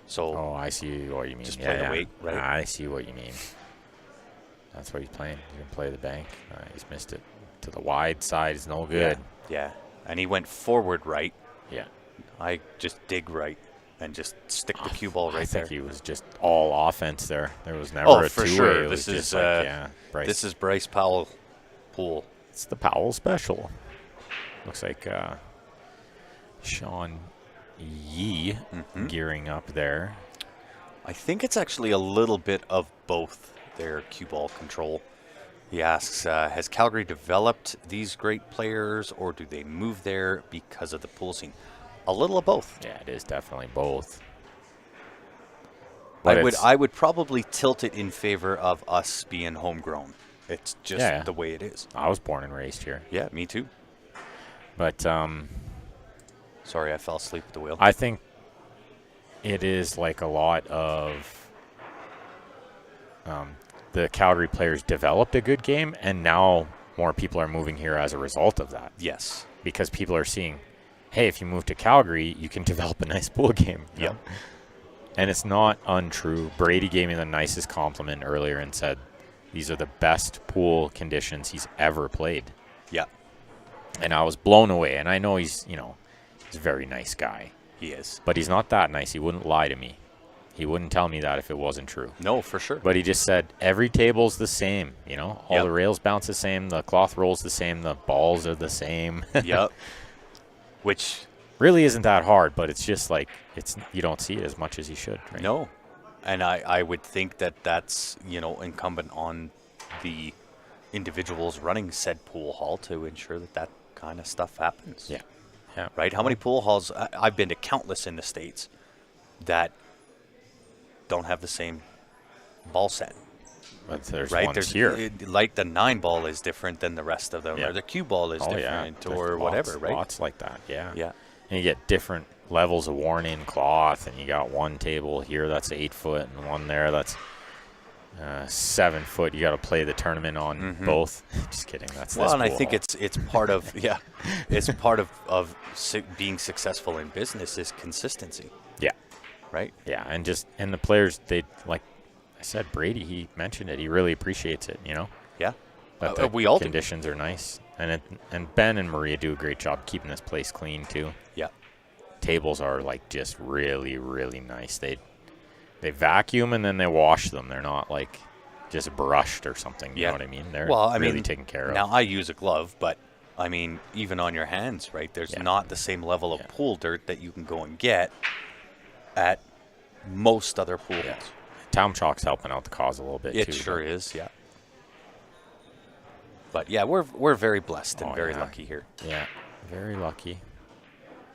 So oh, I see what you mean. Just play the weight, right? I see what you mean. That's what he's playing. He's going to play the bank. He's missed it. To the wide side is no good. Yeah. And he went forward right. Yeah. I just dig right and just stick the cue ball right I there. think he was just all offense there. There was never a for two-way. sure. It was This is just like, Bryce. This is Bryce Powell pool. It's the Powell special. Looks like Sean Yee gearing up there. I think it's actually a little bit of both their cue ball control. He asks, has Calgary developed these great players, or do they move there because of the pool scene? A little of both. Yeah, it is definitely both. But I would probably tilt it in favor of us being homegrown. It's just the way it is. I was born and raised here. Yeah, me too. But sorry, I fell asleep at the wheel. I think it is like a lot of the Calgary players developed a good game, and now more people are moving here as a result of that. Yes. Because people are seeing, hey, if you move to Calgary, you can develop a nice pool game. Yep. And it's not untrue. Brady gave me the nicest compliment earlier and said these are the best pool conditions he's ever played. Yeah. And I was blown away. And I know he's a very nice guy. He is. But he's not that nice. He wouldn't lie to me. He wouldn't tell me that if it wasn't true. No, for sure. But he just said every table's the same. All the rails bounce the same. The cloth rolls the same. The balls are the same. Yep. Which really isn't that hard, but it's just like you don't see it as much as you should. Right? No. And I would think that's, incumbent on the individuals running said pool hall to ensure that kind of stuff happens. Yeah. Yeah. Right? How many pool halls? I've been to countless in the States that don't have the same ball set. But there's right? ones here. Like the 9 ball is different than the rest of them, Yeah. or the cue ball is different, or There's whatever, right? Lots like that, yeah. Yeah. And you get different levels of worn-in cloth, and you got one table here that's 8 foot, and one there that's 7 foot. You got to play the tournament on both. Just kidding. That's well, this and I pool think hall. it's part of it's part of being successful in business is consistency. Yeah. Right. Yeah, and the players, they like I said, Brady, he mentioned it. He really appreciates it. Yeah. That the we all conditions are nice, and Ben and Maria do a great job keeping this place clean too. Yeah. Tables are like just really, really nice. They vacuum and then they wash them. They're not like just brushed or something. You know what I mean? They're really taken care of. Now I use a glove, but I mean, even on your hands, right? There's not the same level of pool dirt that you can go and get at most other pools. Yeah. Town Chalk's helping out the cause a little bit too. It sure is, yeah. But yeah, we're very blessed and very lucky here. Yeah, very lucky.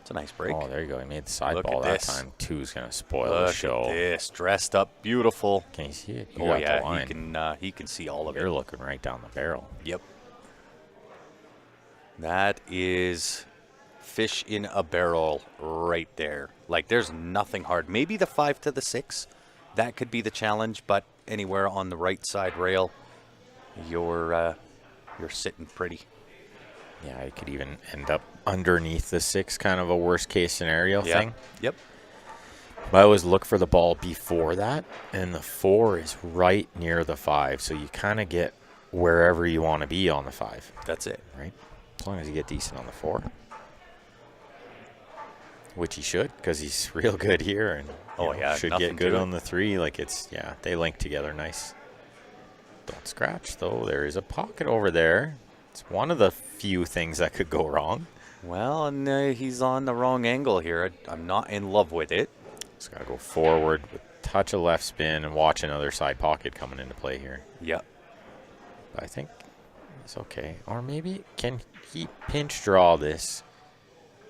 It's a nice break. Oh, there you go. He made the side Look ball at that this. time. Two's gonna spoil Look the show. at this, dressed up, beautiful. Can you see it? Oh yeah, he can see all of it. You're looking right down the barrel. Yep. That is fish in a barrel right there. Like there's nothing hard. Maybe the 5 to the 6, that could be the challenge. But anywhere on the right side rail, you're sitting pretty. Yeah, you could even end up underneath the 6, kind of a worst case scenario thing. Yep. But I always look for the ball before that, and the 4 is right near the 5, so you kind of get wherever you want to be on the 5. That's it. Right? As long as you get decent on the 4. Which he should, because he's real good here, and should get good on the 3. Like they link together nice. Don't scratch though. There is a pocket over there. It's one of the few things that could go wrong. Well, and he's on the wrong angle here. I'm not in love with it. Just gotta go forward with touch of left spin and watch another side pocket coming into play here. Yep. But I think it's okay. Or maybe can he pinch draw this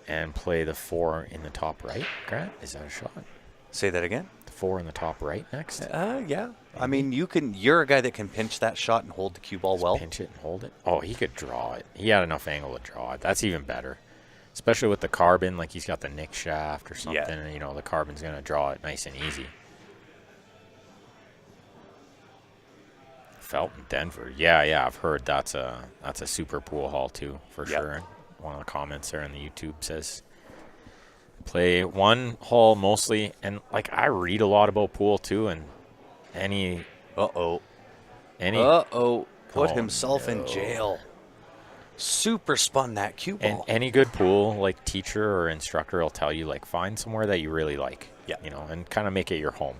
and play the 4 in the top right? Grant, is that a shot? Say that again. The 4 in the top right next. Yeah. I mean, you're a guy that can pinch that shot and hold the cue ball well. Pinch it and hold it. Oh, he could draw it. He had enough angle to draw it. That's even better. Especially with the carbon, like he's got the nick shaft or something, and the carbon's gonna draw it nice and easy. Felton, Denver. Yeah, I've heard that's a super pool hall too, for sure. One of the comments there on the YouTube says play one hole mostly, and like I read a lot about pool too, and put himself in jail. Super spun that cue ball. And any good pool like teacher or instructor will tell you like find somewhere that you really like, and kind of make it your home.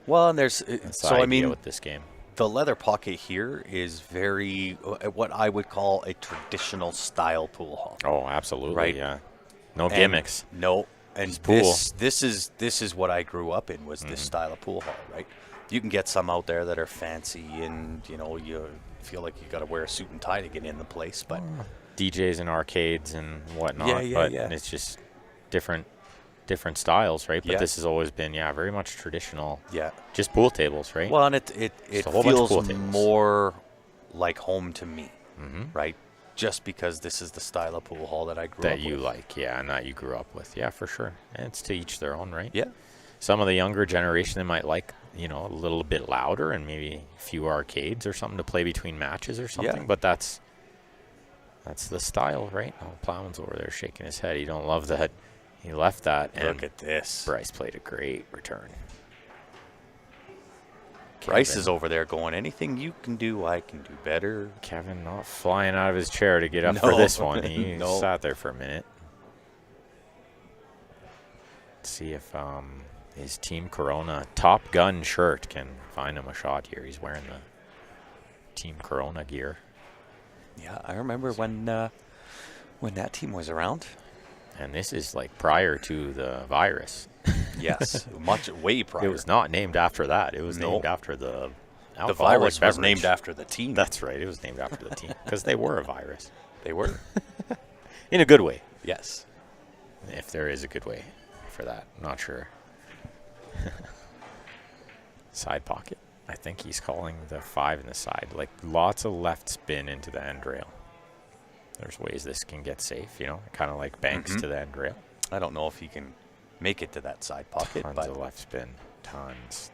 Well, and there's with this game. The leather pocket here is very what I would call a traditional style pool hall. Oh, absolutely, right? Yeah. No gimmicks. No, and this is what I grew up in was this style of pool hall, right? You can get some out there that are fancy and you feel like you got to wear a suit and tie to get in the place, but DJs and arcades and whatnot. But it's just different different styles, right? But Yeah. this has always been, very much traditional. Yeah. Just pool tables, right? Well, and it Just a whole bunch of feels pool tables. more like home to me, Mm-hmm. right? Just because this is the style of pool hall that I grew up That you with. like, and that you grew up with. Yeah, for sure. And it's to each their own, right? Yeah. Some of the younger generation, they might like, a little bit louder and maybe a few arcades or something to play between matches or something. Yeah. But that's the style, right? Oh, Plowman's over there shaking his head. He don't love that. He left that. And Look at this. Bryce played a great return. Bryce Kevin. is over there going, anything you can do, I can do better. Kevin not flying out of his chair to get up for No. this one. He No. sat there for a minute. Let's see if his Team Corona Top Gun shirt can find him a shot here. He's wearing the Team Corona gear. Yeah, I remember when that team was around. And this is like prior to the virus. Yes, way prior. It was not named after that. It was No. named after the The virus was named after the team. That's right. It was named after the team because they were a virus. They were. In a good way. Yes. If there is a good way for that. I'm not sure. Side pocket. I think he's calling the 5 in the side. Like lots of left spin into the end rail. There's ways this can get safe, kind of like banks to the end rail. I don't know if he can make it to that side pocket, Tons but of left spin. Tons.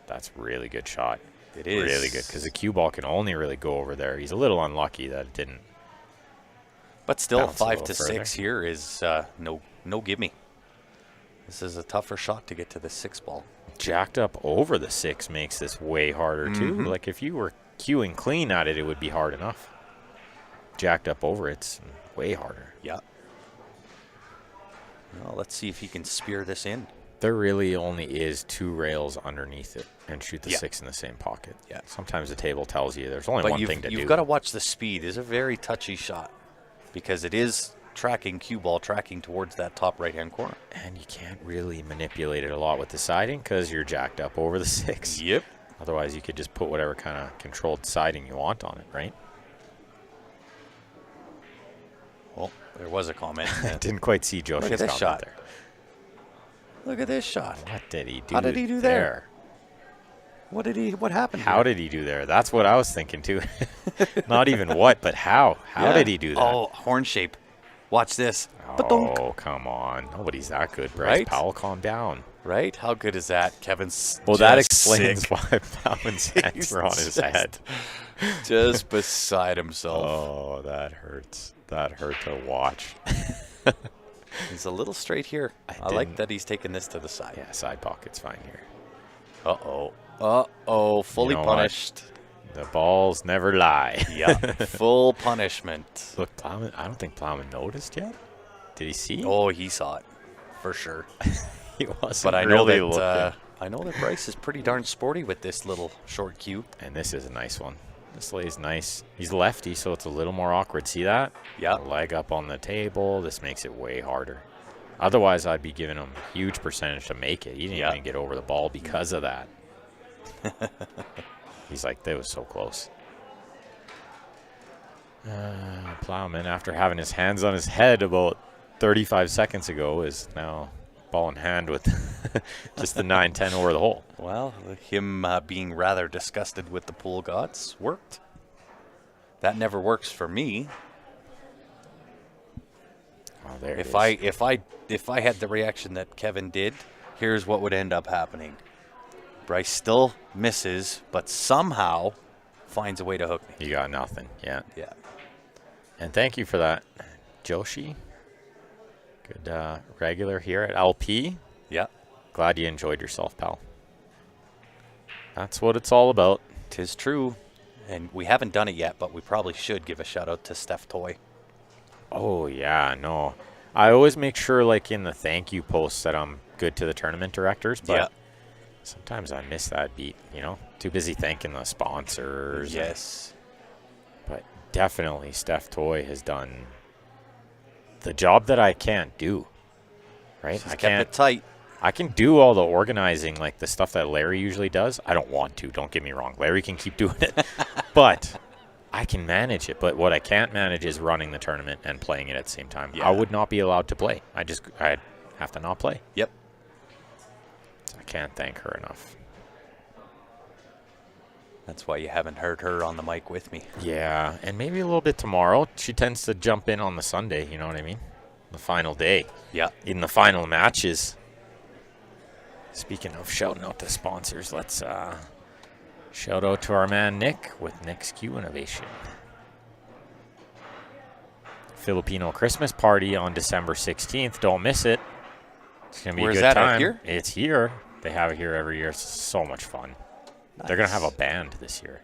That's really good shot. it is Really good because the cue ball can only really go over there. He's a little unlucky that it didn't. But still, bounce a 5 little to further. 6 here is no gimme. This is a tougher shot to get to the 6 ball. Jacked up over the 6 makes this way harder too. Like if you were cueing clean at it, it would be hard enough. Jacked up over it's way harder. Yeah. Well, let's see if he can spear this in. There really only is 2 rails underneath it and shoot the Yeah. 6 in the same pocket. Yeah. Sometimes the table tells you there's only But one thing to do. you've got to watch the speed. It's a very touchy shot because it is tracking cue ball, tracking towards that top right-hand corner. And you can't really manipulate it a lot with the siding because you're jacked up over the 6. Yep. Otherwise, you could just put whatever kind of controlled siding you want on it, right? Well, there was a comment. I didn't quite see Joshi's Look at this comment shot. there. Look at this shot. What did he do? How did he do there? What happened? How did he do there? That's what I was thinking too. Not even what, but how? How did he do that? Oh, horn shape. Watch this. Oh, come on. Nobody's that good, Bryce Right? Powell, calm down. Right? How good is that? Kevin's Well, that just explains sick. why Plowman's hands were on his just- head. Just beside himself. Oh, that hurts. That hurt to watch. He's a little straight here. I like that he's taking this to the side. Yeah, side pocket's fine here. Uh-oh. Uh-oh. Fully know what? punished. The balls never lie. Yeah. Full punishment. Look, Plowman, I don't think Plowman noticed yet. Did he see? Oh, he saw it. For sure. He wasn't But I know really that looking. I know that Bryce is pretty darn sporty with this little short cue. And this is a nice one. This lays nice. He's lefty, so it's a little more awkward. See that? Yeah. Leg up on the table. This makes it way harder. Otherwise, I'd be giving him a huge percentage to make it. He didn't Yeah. even get over the ball because of that. He's like, that was so close. Plowman, after having his hands on his head about 35 seconds ago, is now ball in hand with just the 9-10 over the hole. Well, him being rather disgusted with the pool gods worked. That never works for me. Oh, there it If is. if I had the reaction that Kevin did, here's what would end up happening. Bryce still misses, but somehow finds a way to hook me. You got nothing. Yeah. Yeah. And thank you for that, Joshi. Good regular here at LP. Yeah. Glad you enjoyed yourself, pal. That's what it's all about. 'Tis true. And we haven't done it yet, but we probably should give a shout out to Steph Toy. Oh, yeah, no. I always make sure, like, in the thank you posts that I'm good to the tournament directors, but Yeah. sometimes I miss that beat, you know? Too busy thanking the sponsors. Yes. But definitely Steph Toy has done the job that I can't do, right? She's kept it tight. I can do all the organizing, like the stuff that Larry usually does. I don't want to, don't get me wrong. Larry can keep doing it. But I can manage it. But what I can't manage is running the tournament and playing it at the same time. Yeah. I would not be allowed to play. I have to not play. Yep. So I can't thank her enough. That's why you haven't heard her on the mic with me. Yeah, and maybe a little bit tomorrow. She tends to jump in on the Sunday, you know what I mean? The final day. Yeah. In the final matches. Speaking of shouting out to sponsors, let's shout out to our man Nick with Nick's Q Innovation. Filipino Christmas party on December 16th. Don't miss it. It's going to be a good time. Where's that, here? It's here. They have it here every year. It's so much fun. Nice. They're going to have a band this year.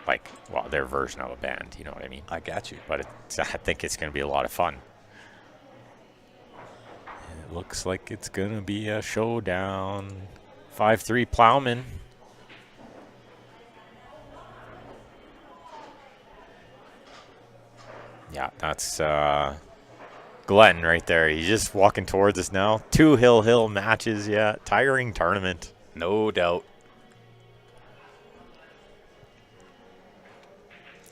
Like, well, their version of a band, you know what I mean? I got you. But I think it's going to be a lot of fun. It looks like it's going to be a showdown. 5-3 Plowman. Yeah, that's Glenn right there. He's just walking towards us now. 2 hill matches, yeah. Tiring tournament. No doubt.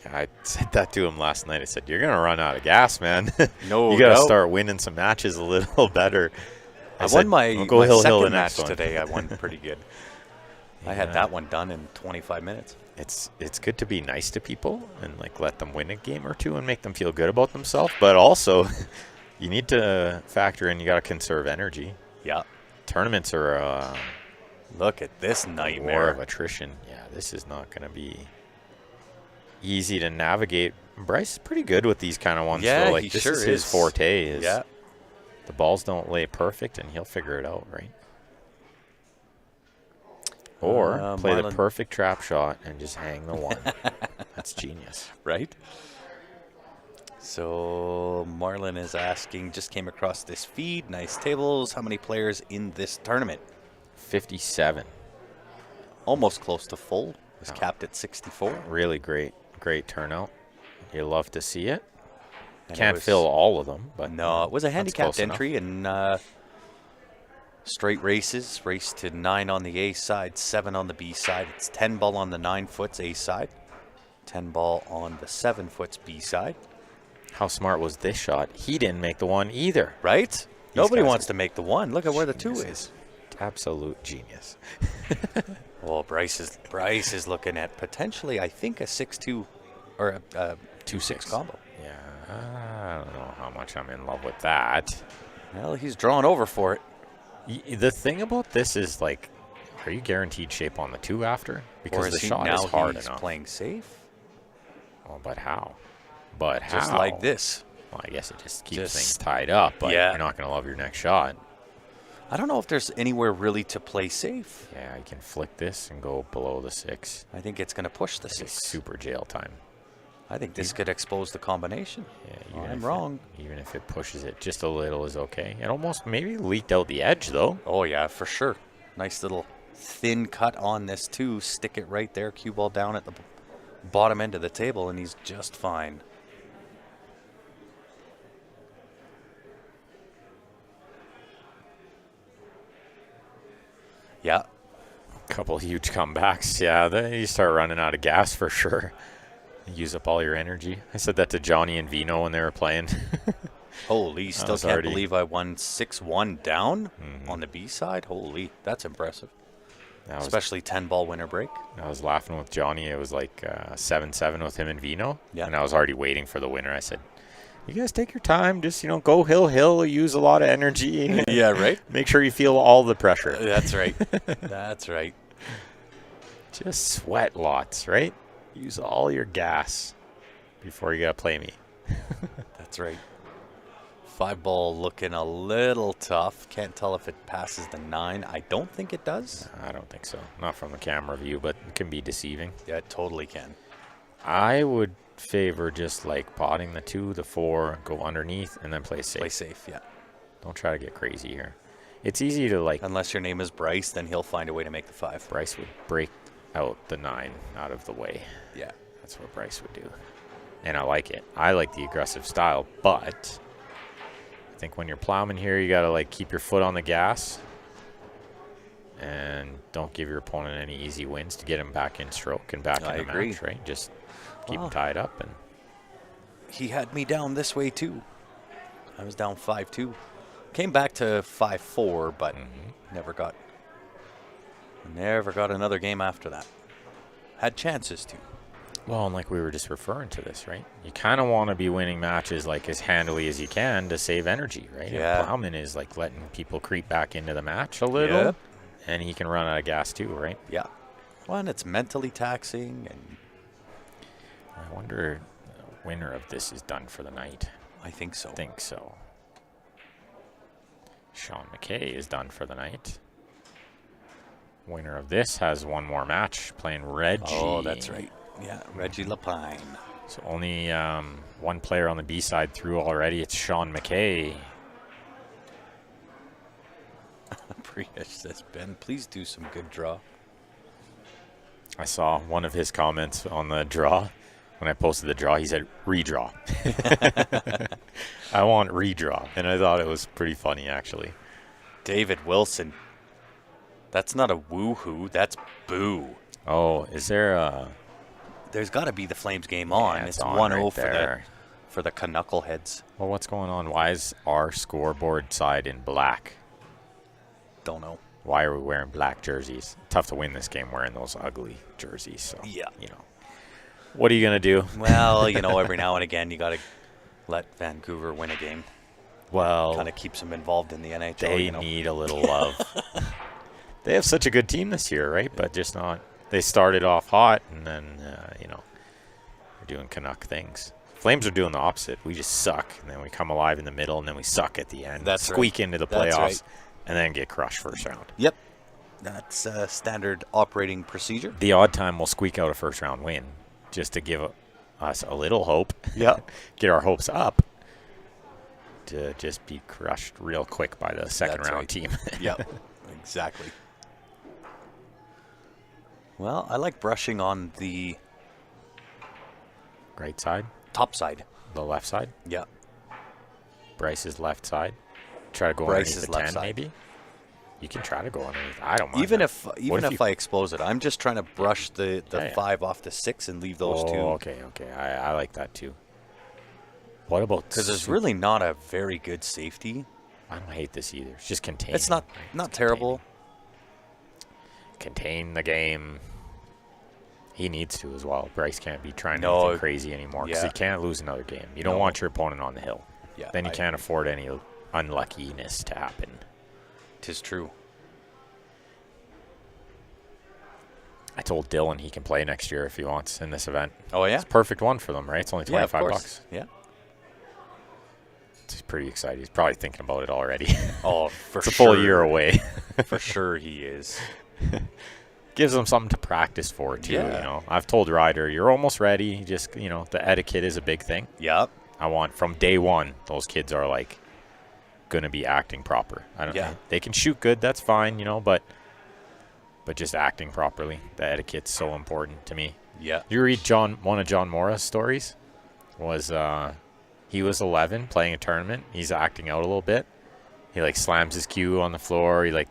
I said that to him last night. I said, you're going to run out of gas, man. No you got to doubt. start winning some matches a little better. I won my second match one. today. I won pretty good. Yeah. I had that one done in 25 minutes. It's good to be nice to people and like let them win a game or two and make them feel good about themselves. But also, you need to factor in you got to conserve energy. Yeah. Tournaments are look at this nightmare war of attrition. Yeah, this is not going to be easy to navigate. Bryce is pretty good with these kind of ones. Yeah, though. Like, he this sure is his forte. Yeah. The balls don't lay perfect, and he'll figure it out, right? Or play the perfect trap shot and just hang the one. That's genius. Right? So Marlon is asking, just came across this feed. Nice tables. How many players in this tournament? 57. Almost close to full. Was capped at 64. Really great turnout. You love to see it. And can't fill all of them, but no, it was a handicapped entry and straight races. Race to 9 on the A side, 7 on the B side. It's 10 ball on the 9 foots A side, 10 ball on the 7 foots B side. How smart was this shot? He didn't make the one either. Right? Nobody wants to make the one. Look at where the 2 is. Absolute genius. Well, Bryce is looking at potentially, I think, a 6-2 or a 2-6 combo. Yeah, I don't know how much I'm in love with that. Well, he's drawn over for it. The thing about this is, like, are you guaranteed shape on the 2 after? Because the shot is hard enough. Playing safe? Oh, but how? Just like this. Well, I guess it just keeps things tied up, but you're not going to love your next shot. I don't know if there's anywhere really to play safe. Yeah, you can flick this and go below the 6. I think it's going to push the 6. Super jail time. I think this could expose the combination. Yeah, I'm wrong. Even if it pushes it just a little is okay. It almost maybe leaked out the edge, though. Oh, yeah, for sure. Nice little thin cut on this, too. Stick it right there. Cue ball down at the bottom end of the table, and he's just fine. Yeah. Couple huge comebacks. Yeah, you start running out of gas for sure. Use up all your energy. I said that to Johnny and Vino when they were playing. Holy, still can't believe I won 6-1 down on the B side. Holy, that's impressive. Especially 10-ball winner break. I was laughing with Johnny. It was like 7-7 with him and Vino. Yeah. And I was already waiting for the winner. I said, you guys take your time. Just, go hill, use a lot of energy. Yeah, right? Make sure you feel all the pressure. That's right. That's right. Just sweat lots, right? Use all your gas before you got to play me. That's right. 5-ball looking a little tough. Can't tell if it passes the 9. I don't think it does. I don't think so. Not from the camera view, but it can be deceiving. Yeah, it totally can. I would favor just like potting the 2, the 4, go underneath, and then play safe. Play safe, yeah. Don't try to get crazy here. It's easy to like... Unless your name is Bryce, then he'll find a way to make the 5. Bryce would break out the 9 out of the way. Yeah. That's what Bryce would do. And I like it. I like the aggressive style, but I think when you're plowing here, you got to like keep your foot on the gas and don't give your opponent any easy wins to get him back in stroke and back in the match, right? Just keep him tied up. And he had me down this way too. I was down 5-2. Came back to 5-4, but never got another game after that. Had chances to. Well, and like we were just referring to this, right? You kind of want to be winning matches like as handily as you can to save energy, right? Yeah. And Plowman is like letting people creep back into the match a little, Yep. and he can run out of gas too, right? Yeah. Well, and it's mentally taxing, and I wonder the winner of this is done for the night. I think so. Sean McKay is done for the night. Winner of this has one more match playing Reggie. Oh, that's right. Yeah, Reggie Lapine. So only one player on the B side through already. It's Sean McKay. Priyesh says, Ben, please do some good draw. I saw one of his comments on the draw. When I posted the draw, he said, redraw. I want redraw. And I thought it was pretty funny, actually. David Wilson. That's not a woohoo. That's boo. Oh, is there a... There's got to be the Flames game on. Yeah, it's on 1-0 right for the Knuckleheads. Well, what's going on? Why is our scoreboard side in black? Don't know. Why are we wearing black jerseys? Tough to win this game wearing those ugly jerseys. So, yeah. What are you going to do? Well, every now and again, you got to let Vancouver win a game. Well, kind of keeps them involved in the NHL. They need a little love. They have such a good team this year, right? But just not. They started off hot, and then, they're doing Canuck things. Flames are doing the opposite. We just suck, and then we come alive in the middle, and then we suck at the end. That's Squeak right. into the That's playoffs, right. And then get crushed first round. Yep. That's standard operating procedure. The odd time we'll squeak out a first-round win just to give us a little hope. Yeah. Get our hopes up to just be crushed real quick by the second-round team. Yep, exactly. Well, I like brushing on the right side, top side, the left side. Yeah. Bryce's left side. Try to go Bryce's underneath the left 10, side. maybe. You can try to go underneath. I don't mind. Even that. if I expose it, I'm just trying to brush the 5 off the 6 and leave those two. Okay. I like that too. What about? Because there's really not a very good safety. I don't hate this either. It's just contain. It's not terrible. Contain the game. He needs to as well. Bryce can't be trying anything crazy anymore because he can't lose another game. You don't want your opponent on the hill. Yeah, then you can't afford any unluckiness to happen. 'Tis true. I told Dylan he can play next year if he wants in this event. Oh, yeah? It's a perfect one for them, right? It's only $25. Yeah. He's pretty excited. He's probably thinking about it already. Oh, for it's a full year away. For sure he is. Gives them something to practice for, too. I've told Ryder, you're almost ready. Just, the etiquette is a big thing. Yep. I want, from day one, those kids are, going to be acting proper. They can shoot good, that's fine, but just acting properly. The etiquette's so important to me. Yeah. You read one of John Mora's stories? He was 11 playing a tournament. He's acting out a little bit. He slams his cue on the floor. He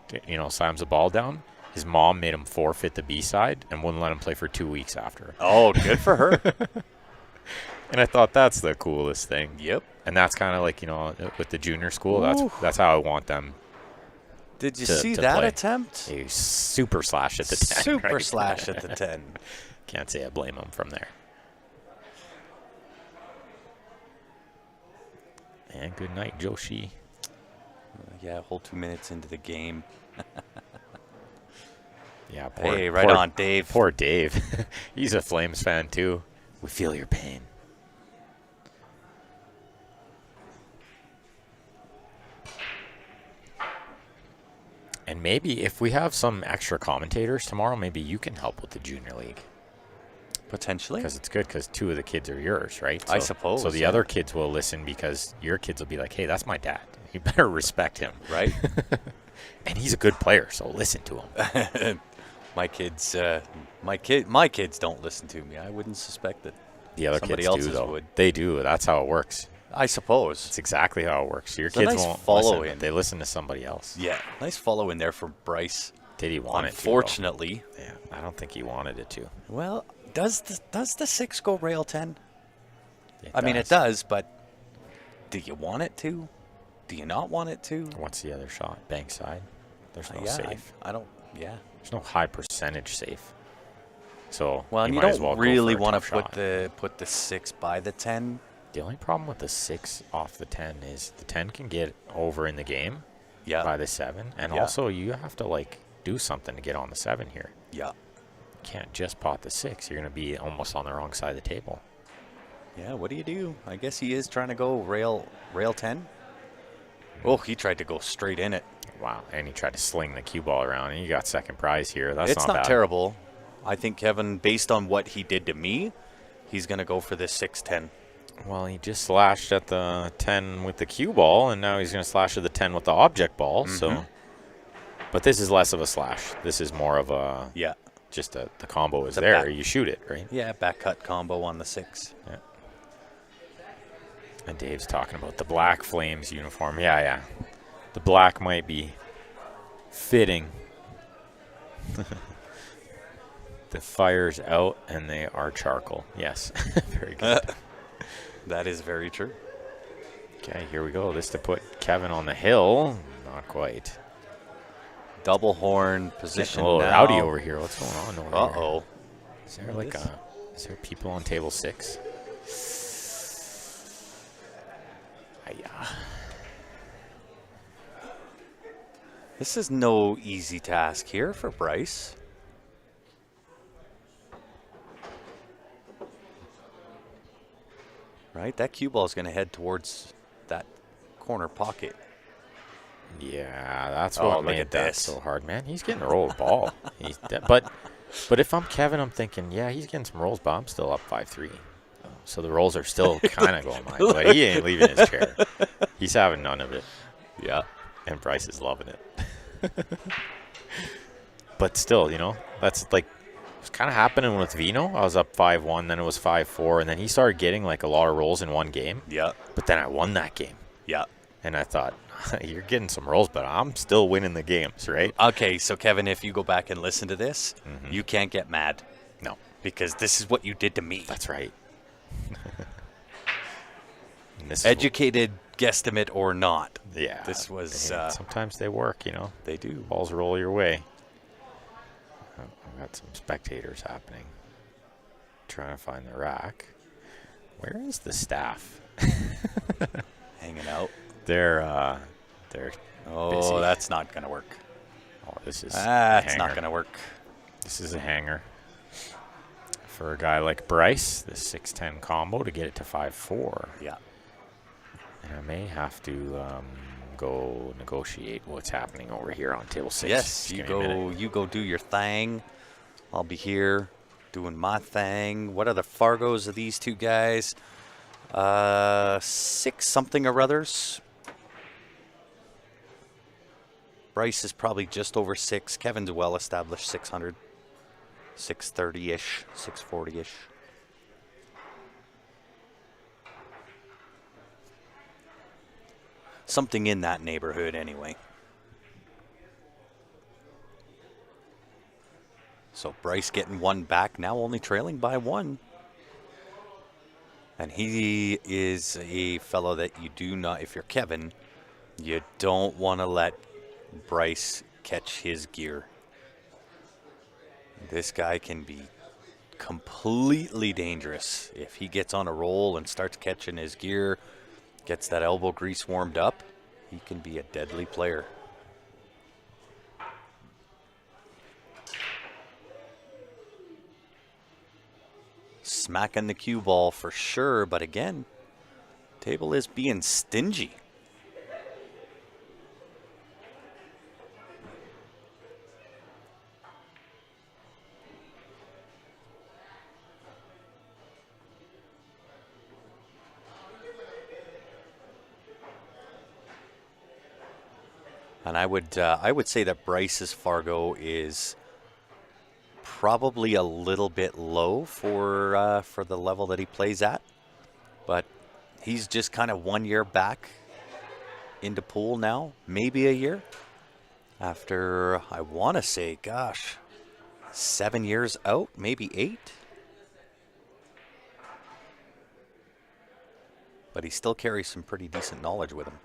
slams the ball down. His mom made him forfeit the B side and wouldn't let him play for 2 weeks after. Oh, good for her. And I thought that's the coolest thing. Yep. And that's kind of with the junior school. That's how I want them. Did you see that play. Attempt? A super slash at the 10. Super slash at the 10. Can't say I blame him from there. And good night, Joshi. Yeah, a whole 2 minutes into the game. Yeah, on, Dave. Poor Dave. He's a Flames fan, too. We feel your pain. And maybe if we have some extra commentators tomorrow, maybe you can help with the junior league. Potentially. Because it's good because 2 of the kids are yours, right? I suppose. So the other kids will listen because your kids will be like, hey, that's my dad. You better respect him. Right. And he's a good player, so listen to him. My kids don't listen to me. I wouldn't suspect that the other somebody kids else's do, though. would. They do. That's how it works. I suppose. It's exactly how it works. Your it's kids a nice won't follow listen. in. They listen to somebody else. Yeah, nice follow in there for Bryce. Did he want Unfortunately. it to? Yeah, I don't think he wanted it to. Well, does the 6 go rail 10? It does, but do you want it to? Do you not want it to? What's the other shot? Bank side? There's no Yeah, safe. I don't. Yeah. There's no high percentage safe. So Well, and you might as don't well really want to put the 6 by the 10. The only problem with the 6 off the 10 is the 10 can get over in the game Yeah. by the 7. And also you have to like do something to get on the 7 here. Yeah. You can't just pot the 6. You're going to be almost on the wrong side of the table. Yeah, what do you do? I guess he is trying to go rail 10. Oh, he tried to go straight in it. Wow. And he tried to sling the cue ball around, and you got second prize here. That's It's not not bad. terrible. I think Kevin, based on what he did to me, he's going to go for this 6-10. Well, he just slashed at the 10 with the cue ball, and now he's going to slash at the 10 with the object ball. So, but this is less of a slash. This is more of a just the combo is there. You shoot it, right? Yeah, back cut combo on the 6. Yeah. And Dave's talking about the Black Flames uniform. Yeah. The black might be fitting. The fire's out, and they are charcoal. Yes, very good. That is very true. Okay, here we go. This to put Kevin on the hill. Not quite. Double horn position. Oh, now. rowdy over here. What's going on over here? Uh-oh. Is there is there people on table 6? Yeah. This is no easy task here for Bryce. Right? That cue ball is going to head towards that corner pocket. Yeah, that's what made that this. so hard, man. He's getting a rolled ball. But if I'm Kevin, I'm thinking, yeah, he's getting some rolls, but I'm still up 5-3. So the rolls are still kind of going mine, but he ain't leaving his chair. He's having none of it. Yeah. And Bryce is loving it. But still, that's like it's kind of happening with Vino. I was up 5-1, then it was 5-4, and then he started getting like a lot of rolls in one game. Yeah. But then I won that game. Yeah. And I thought, you're getting some rolls, but I'm still winning the games, right? Okay, so Kevin, if you go back and listen to this, you can't get mad. No. Because this is what you did to me. That's right. Educated guesstimate or not. Yeah. This was... sometimes they work, They do. Balls roll your way. I've got some spectators happening. Trying to find the rack. Where is the staff? Hanging out. They're busy. That's not going to work. Oh, this is That's not going to work. This is a hanger. For a guy like Bryce, the 6-10 combo to get it to 5-4. Yeah. And I may have to go negotiate what's happening over here on table 6. Yes, you go do your thing. I'll be here doing my thing. What are the Fargos of these two guys? 6 something or others. Bryce is probably just over 6. Kevin's well established 600. 630-ish, 640-ish. Something in that neighborhood anyway. So Bryce getting one back, now only trailing by 1. And he is a fellow that you do not, if you're Kevin, you don't want to let Bryce catch his gear. This guy can be completely dangerous if he gets on a roll and starts catching his gear, gets that elbow grease warmed up. He can be a deadly player. Smacking the cue ball for sure, but again, table is being stingy. And I would say that Bryce's Fargo is probably a little bit low for the level that he plays at, but he's just kind of 1 year back into pool now, maybe a year after I want to say, gosh, 7 years out, maybe 8. But he still carries some pretty decent knowledge with him.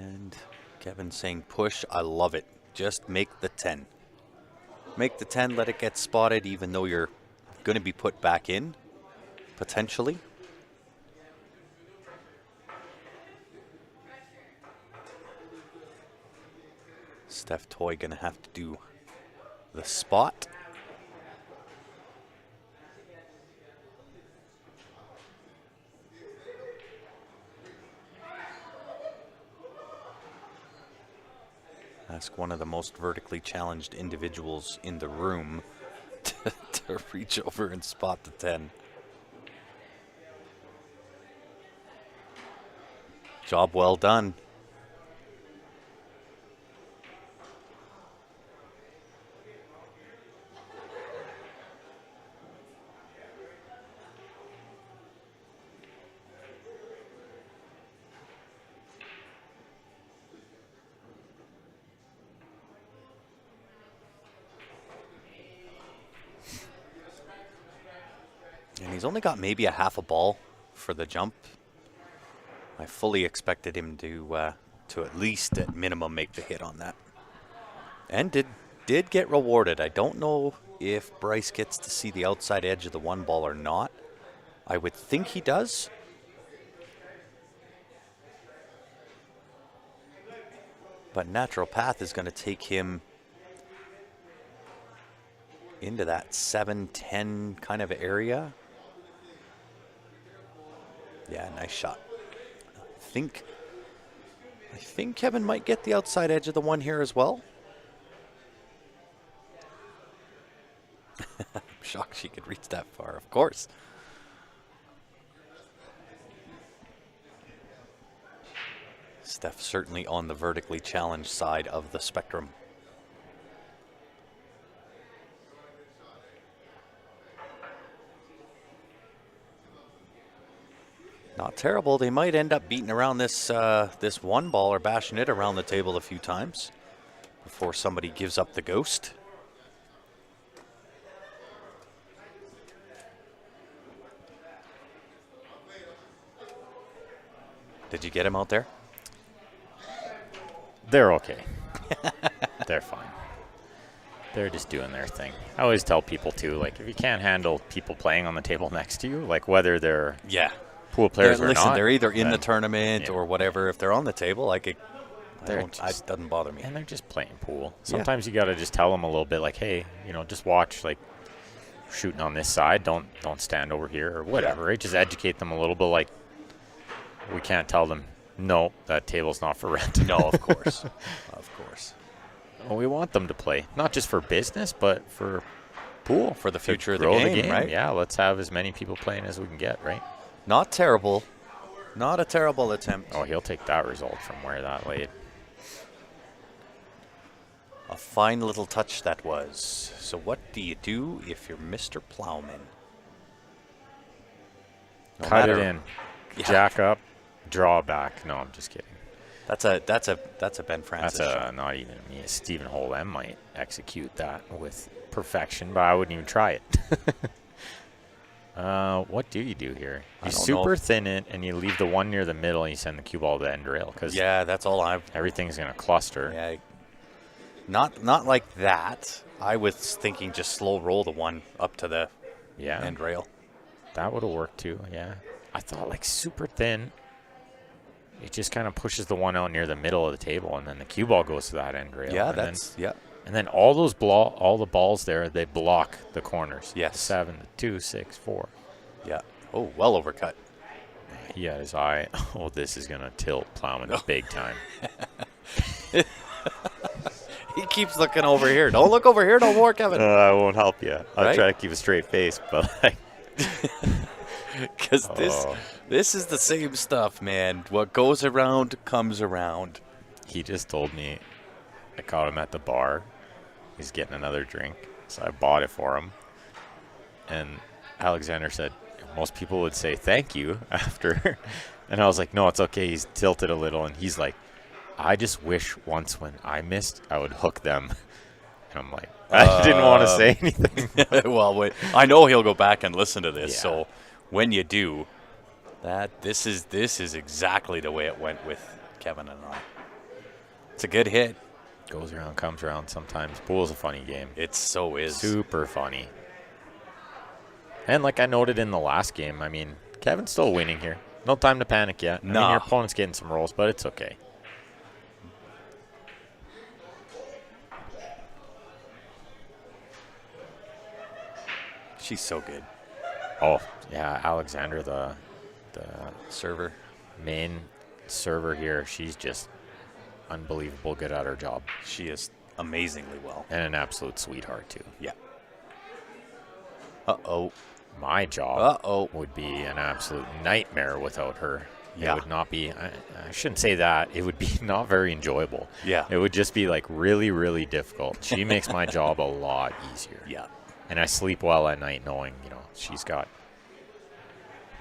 And Kevin saying push. I love it. Just make the 10. Make the 10, let it get spotted, even though you're going to be put back in, potentially. Steph Toy going to have to do the spot. Ask one of the most vertically challenged individuals in the room to reach over and spot the 10. Job well done. And he's only got maybe a half a ball for the jump. I fully expected him to at least at minimum make the hit on that. And did get rewarded. I don't know if Bryce gets to see the outside edge of the one ball or not. I would think he does. But Natural Path is going to take him into that 7-10 kind of area. Yeah, nice shot. I think Kevin might get the outside edge of the one here as well. I'm shocked she could reach that far, of course. Steph certainly on the vertically challenged side of the spectrum. Not terrible. They might end up beating around this this one ball or bashing it around the table a few times before somebody gives up the ghost. Did you get him out there? They're okay. They're fine. They're just doing their thing. I always tell people too, like, if you can't handle people playing on the table next to you, like whether they're pool players or listen, not. They're either in the tournament or whatever. If they're on the table, like it doesn't bother me. And they're just playing pool. Sometimes you got to just tell them a little bit, like, hey, just watch, like, shooting on this side. Don't stand over here or whatever. Right? Just educate them a little bit. Like, we can't tell them, no, that table's not for rent. No, of course, of course. Well, we want them to play, not just for business, but for pool, for the future of the game, right? Yeah, let's have as many people playing as we can get, right? Not terrible. Not a terrible attempt. Oh, he'll take that result from where that laid. A fine little touch that was. So what do you do if you're Mr. Plowman? Cut it in. Yeah. Jack up. Draw back. No, I'm just kidding. That's a Ben Francis. That's not even me. Stephen Holm might execute that with perfection, but I wouldn't even try it. What do you do here? You super thin it, and you leave the one near the middle, and you send the cue ball to the end rail. Cause that's all everything's going to cluster. Yeah, not like that. I was thinking just slow roll the one up to the end rail. That would have worked too, yeah. I thought like super thin. It just kind of pushes the one out near the middle of the table, and then the cue ball goes to that end rail. Yeah, And then all the balls there, they block the corners. Yes. 7, 2, 6, 4. Yeah. Oh, well overcut. He had his eye. Oh, this is going to tilt Plowman big time. He keeps looking over here. Don't look over here no more, Kevin. I won't help you. I'll try to keep a straight face, but like. Because this is the same stuff, man. What goes around comes around. He just told me I caught him at the bar. He's getting another drink, so I bought it for him. And Alexander said, most people would say thank you after. And I was like, no, it's okay. He's tilted a little. And he's like, I just wish once when I missed, I would hook them. And I'm like, I didn't want to say anything. Well, wait, I know he'll go back and listen to this. Yeah. So when you do, this is exactly the way it went with Kevin and I. It's a good hit. Goes around, comes around sometimes. Pool's a funny game. It so is. Super funny. And like I noted in the last game, I mean, Kevin's still winning here. No time to panic yet. No. I mean, your opponent's getting some rolls, but it's okay. She's so good. Oh, yeah, Alexander, the Server. main server here, she's just unbelievable good at her job. She is amazingly well. And an absolute sweetheart, too. Yeah. Uh-oh. My job Uh-oh. would be an absolute nightmare without her. Yeah. It would not be, I shouldn't say that, it would be not very enjoyable. Yeah. It would just be like really, really difficult. She makes my job a lot easier. Yeah. And I sleep well at night knowing, you know, she's got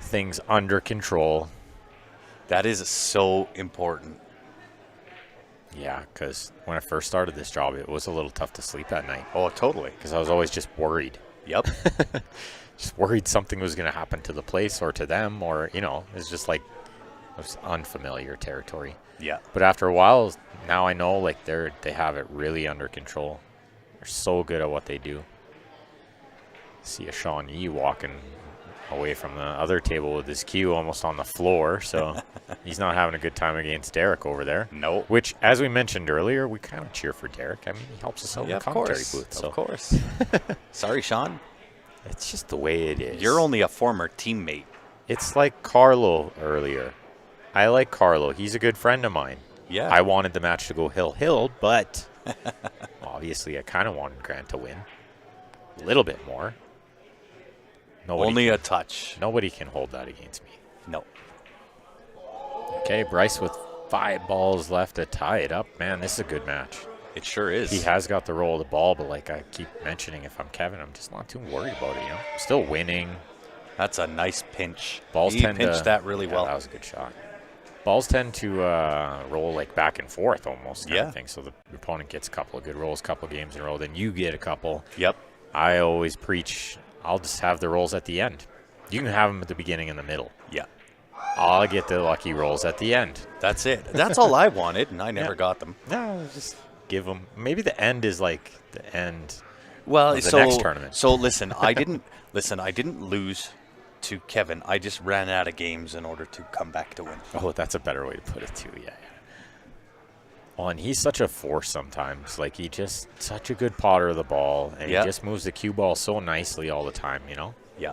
things under control. That is so important. Yeah, because when I first started this job, it was a little tough to sleep at night. Oh, totally. Because I was always just worried. Yep. Just worried something was going to happen to the place or to them, or, you know, it's just like it was unfamiliar territory. Yeah. But after a while, now I know like they have it really under control. They're so good at what they do. See a Sean Yee walking away from the other table with his cue almost on the floor, so he's not having a good time against Derek over there. No. Which, as we mentioned earlier, we kind of cheer for Derek. I mean, he helps us out in the of commentary course. booth. So Of course. Sorry, Sean. it's just the way it is. You're only a former teammate. It's like Carlo earlier. I like Carlo. He's a good friend of mine. Yeah. I wanted the match to go hill-hill, but obviously I kind of wanted Grant to win. A little bit more. Only a touch. Nobody can hold that against me. No. Okay, Bryce with 5 balls left to tie it up. Man, this is a good match. It sure is. He has got the roll of the ball, but like I keep mentioning, if I'm Kevin, I'm just not too worried about it, you know? Still winning. That's a nice pinch. Balls he tend pinched to, that really yeah, well. That was a good shot. Balls tend to roll like back and forth almost kind of thing. So the opponent gets a couple of good rolls, a couple of games in a row, then you get a couple. Yep. I always preach, I'll just have the rolls at the end. You can have them at the beginning and the middle. Yeah. I'll get the lucky rolls at the end. That's it. That's all I wanted, and I never got them. No, just give them. Maybe the end is like the end Well, of the next tournament. So listen, I didn't lose to Kevin. I just ran out of games in order to come back to win. Oh, that's a better way to put it too. Yeah. Well, and he's such a force sometimes. Like he just such a good potter of the ball, and he just moves the cue ball so nicely all the time. You know. Yeah.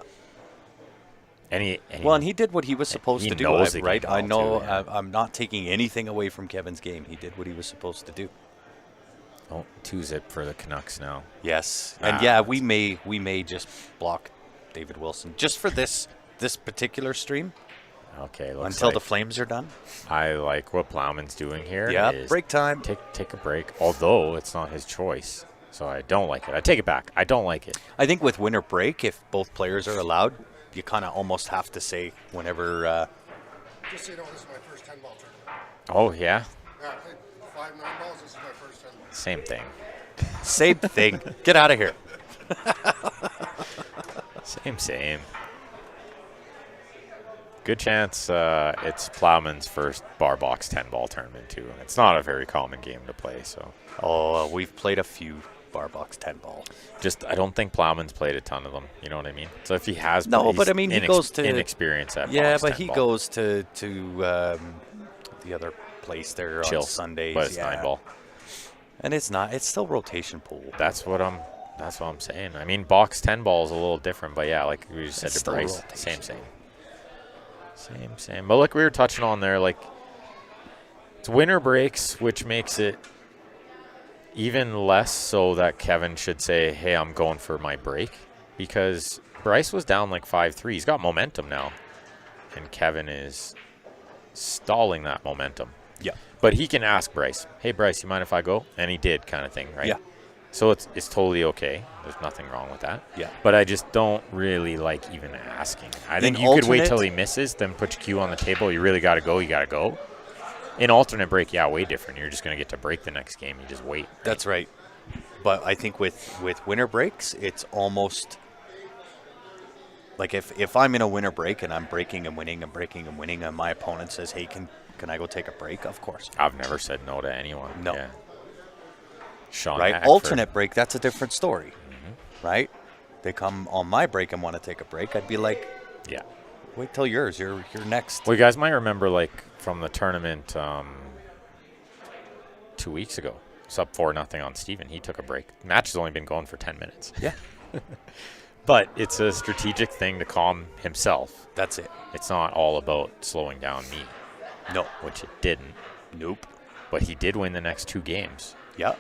And he did what he was supposed to do, right? I know. I'm not taking anything away from Kevin's game. He did what he was supposed to do. Oh, 2-zip for the Canucks now. Yes, and we may just block David Wilson just for this particular stream. Okay, until the Flames are done. I like what Plowman's doing here. Yeah, break time. Take a break. Although it's not his choice, so I don't like it. I take it back. I don't like it. I think with winter break, if both players are allowed, you kind of almost have to say whenever. Just so you know, this is my first 10-ball tournament. Oh yeah. Yeah, I played 5 9-balls. This is my first 10-ball. Same thing. Same thing. Get out of here. Same. Good chance it's Plowman's first bar box 10-ball tournament too. It's not a very common game to play, so. Oh, we've played a few bar box 10-ball. Just I don't think Plowman's played a ton of them. You know what I mean? So if he has, no, but I mean he goes to inexperience at box but 10-ball. he goes to the other place there Chill. on Sundays. But it's 9-ball, and it's not. It's still rotation pool. That's what I'm saying. I mean, box 10-ball is a little different, but yeah, like we just said to Bryce, same. But like we were touching on there, like it's winter breaks, which makes it even less so that Kevin should say, hey, I'm going for my break, because Bryce was down like 5-3. He's got momentum now, and Kevin is stalling that momentum. Yeah. But he can ask Bryce, hey, Bryce, you mind if I go? And he did, kind of thing, right? Yeah. So it's totally okay. There's nothing wrong with that. Yeah. But I just don't really like even asking. I think you could wait till he misses, then put your cue on the table. You really got to go. You got to go. In alternate break, yeah, way different. You're just going to get to break the next game. You just wait. Right? That's right. But I think with winter breaks, it's almost like if I'm in a winter break and I'm breaking and winning and breaking and winning, and my opponent says, hey, Can I go take a break? Of course. I've never said no to anyone. No. Yeah. Sean Right? Hackford. Alternate break, that's a different story. Right? They come on my break and want to take a break. I'd be like, Yeah. wait till yours. You're next. Well, you guys might remember, like, from the tournament 2 weeks ago. It's up 4-0 on Steven. He took a break. The match has only been going for 10 minutes. Yeah. But it's a strategic thing to calm himself. That's it. It's not all about slowing down me, No. which it didn't. Nope. But he did win the next 2 games. Yeah.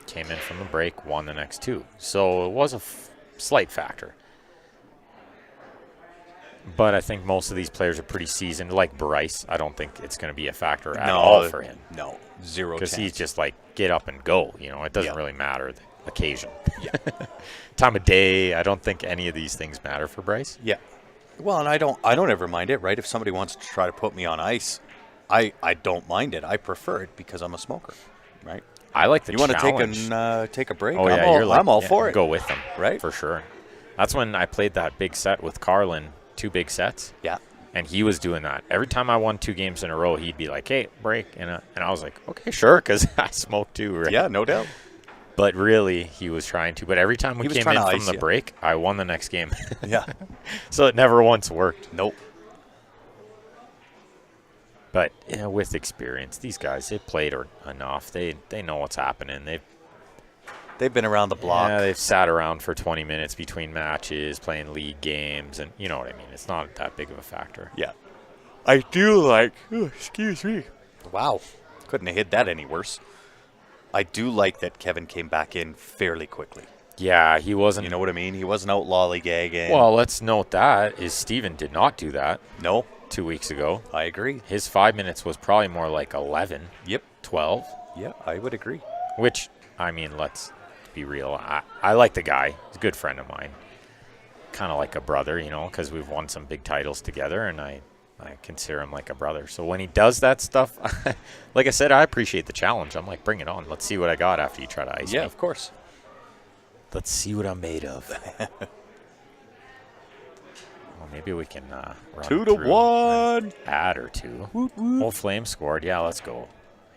Came in from the break, won the next 2. So it was a slight factor. But I think most of these players are pretty seasoned. Like Bryce, I don't think it's going to be a factor at all for him. No. Zero chance. Because he's just like, get up and go. You know, it doesn't really matter the occasion. Yeah. Time of day, I don't think any of these things matter for Bryce. Yeah. Well, and I don't ever mind it, right? If somebody wants to try to put me on ice, I don't mind it. I prefer it because I'm a smoker, right? I like the challenge. You want to take a break? I'm all for it. Go with them, right? For sure. That's when I played that big set with Carlin, 2 big sets. Yeah. And he was doing that. Every time I won 2 games in a row, he'd be like, hey, break. And I was like, okay, sure, because I smoked too, right? Yeah, no doubt. But really, he was trying to. But every time we came in from the break, I won the next game. Yeah. So it never once worked. Nope. But with experience, these guys, they've played enough. They know what's happening. They've been around the block. Yeah, they've sat around for 20 minutes between matches, playing league games, and you know what I mean. It's not that big of a factor. Yeah. I do like, excuse me. Wow. Couldn't have hit that any worse. I do like that Kevin came back in fairly quickly. Yeah, he wasn't. You know what I mean? He wasn't out lollygagging. Well, let's note that is Steven did not do that. No. 2 weeks ago. I agree. His 5 minutes was probably more like 11. Yep. 12. Yeah, I would agree. Which, I mean, let's be real. I like the guy. He's a good friend of mine. Kind of like a brother, you know, because we've won some big titles together, and I consider him like a brother. So when he does that stuff, like I said, I appreciate the challenge. I'm like, bring it on. Let's see what I got after you try to ice me. Yeah, of course. Let's see what I'm made of. Well, maybe we can run 2-1. Add or 2. Old Flame scored. Yeah, let's go.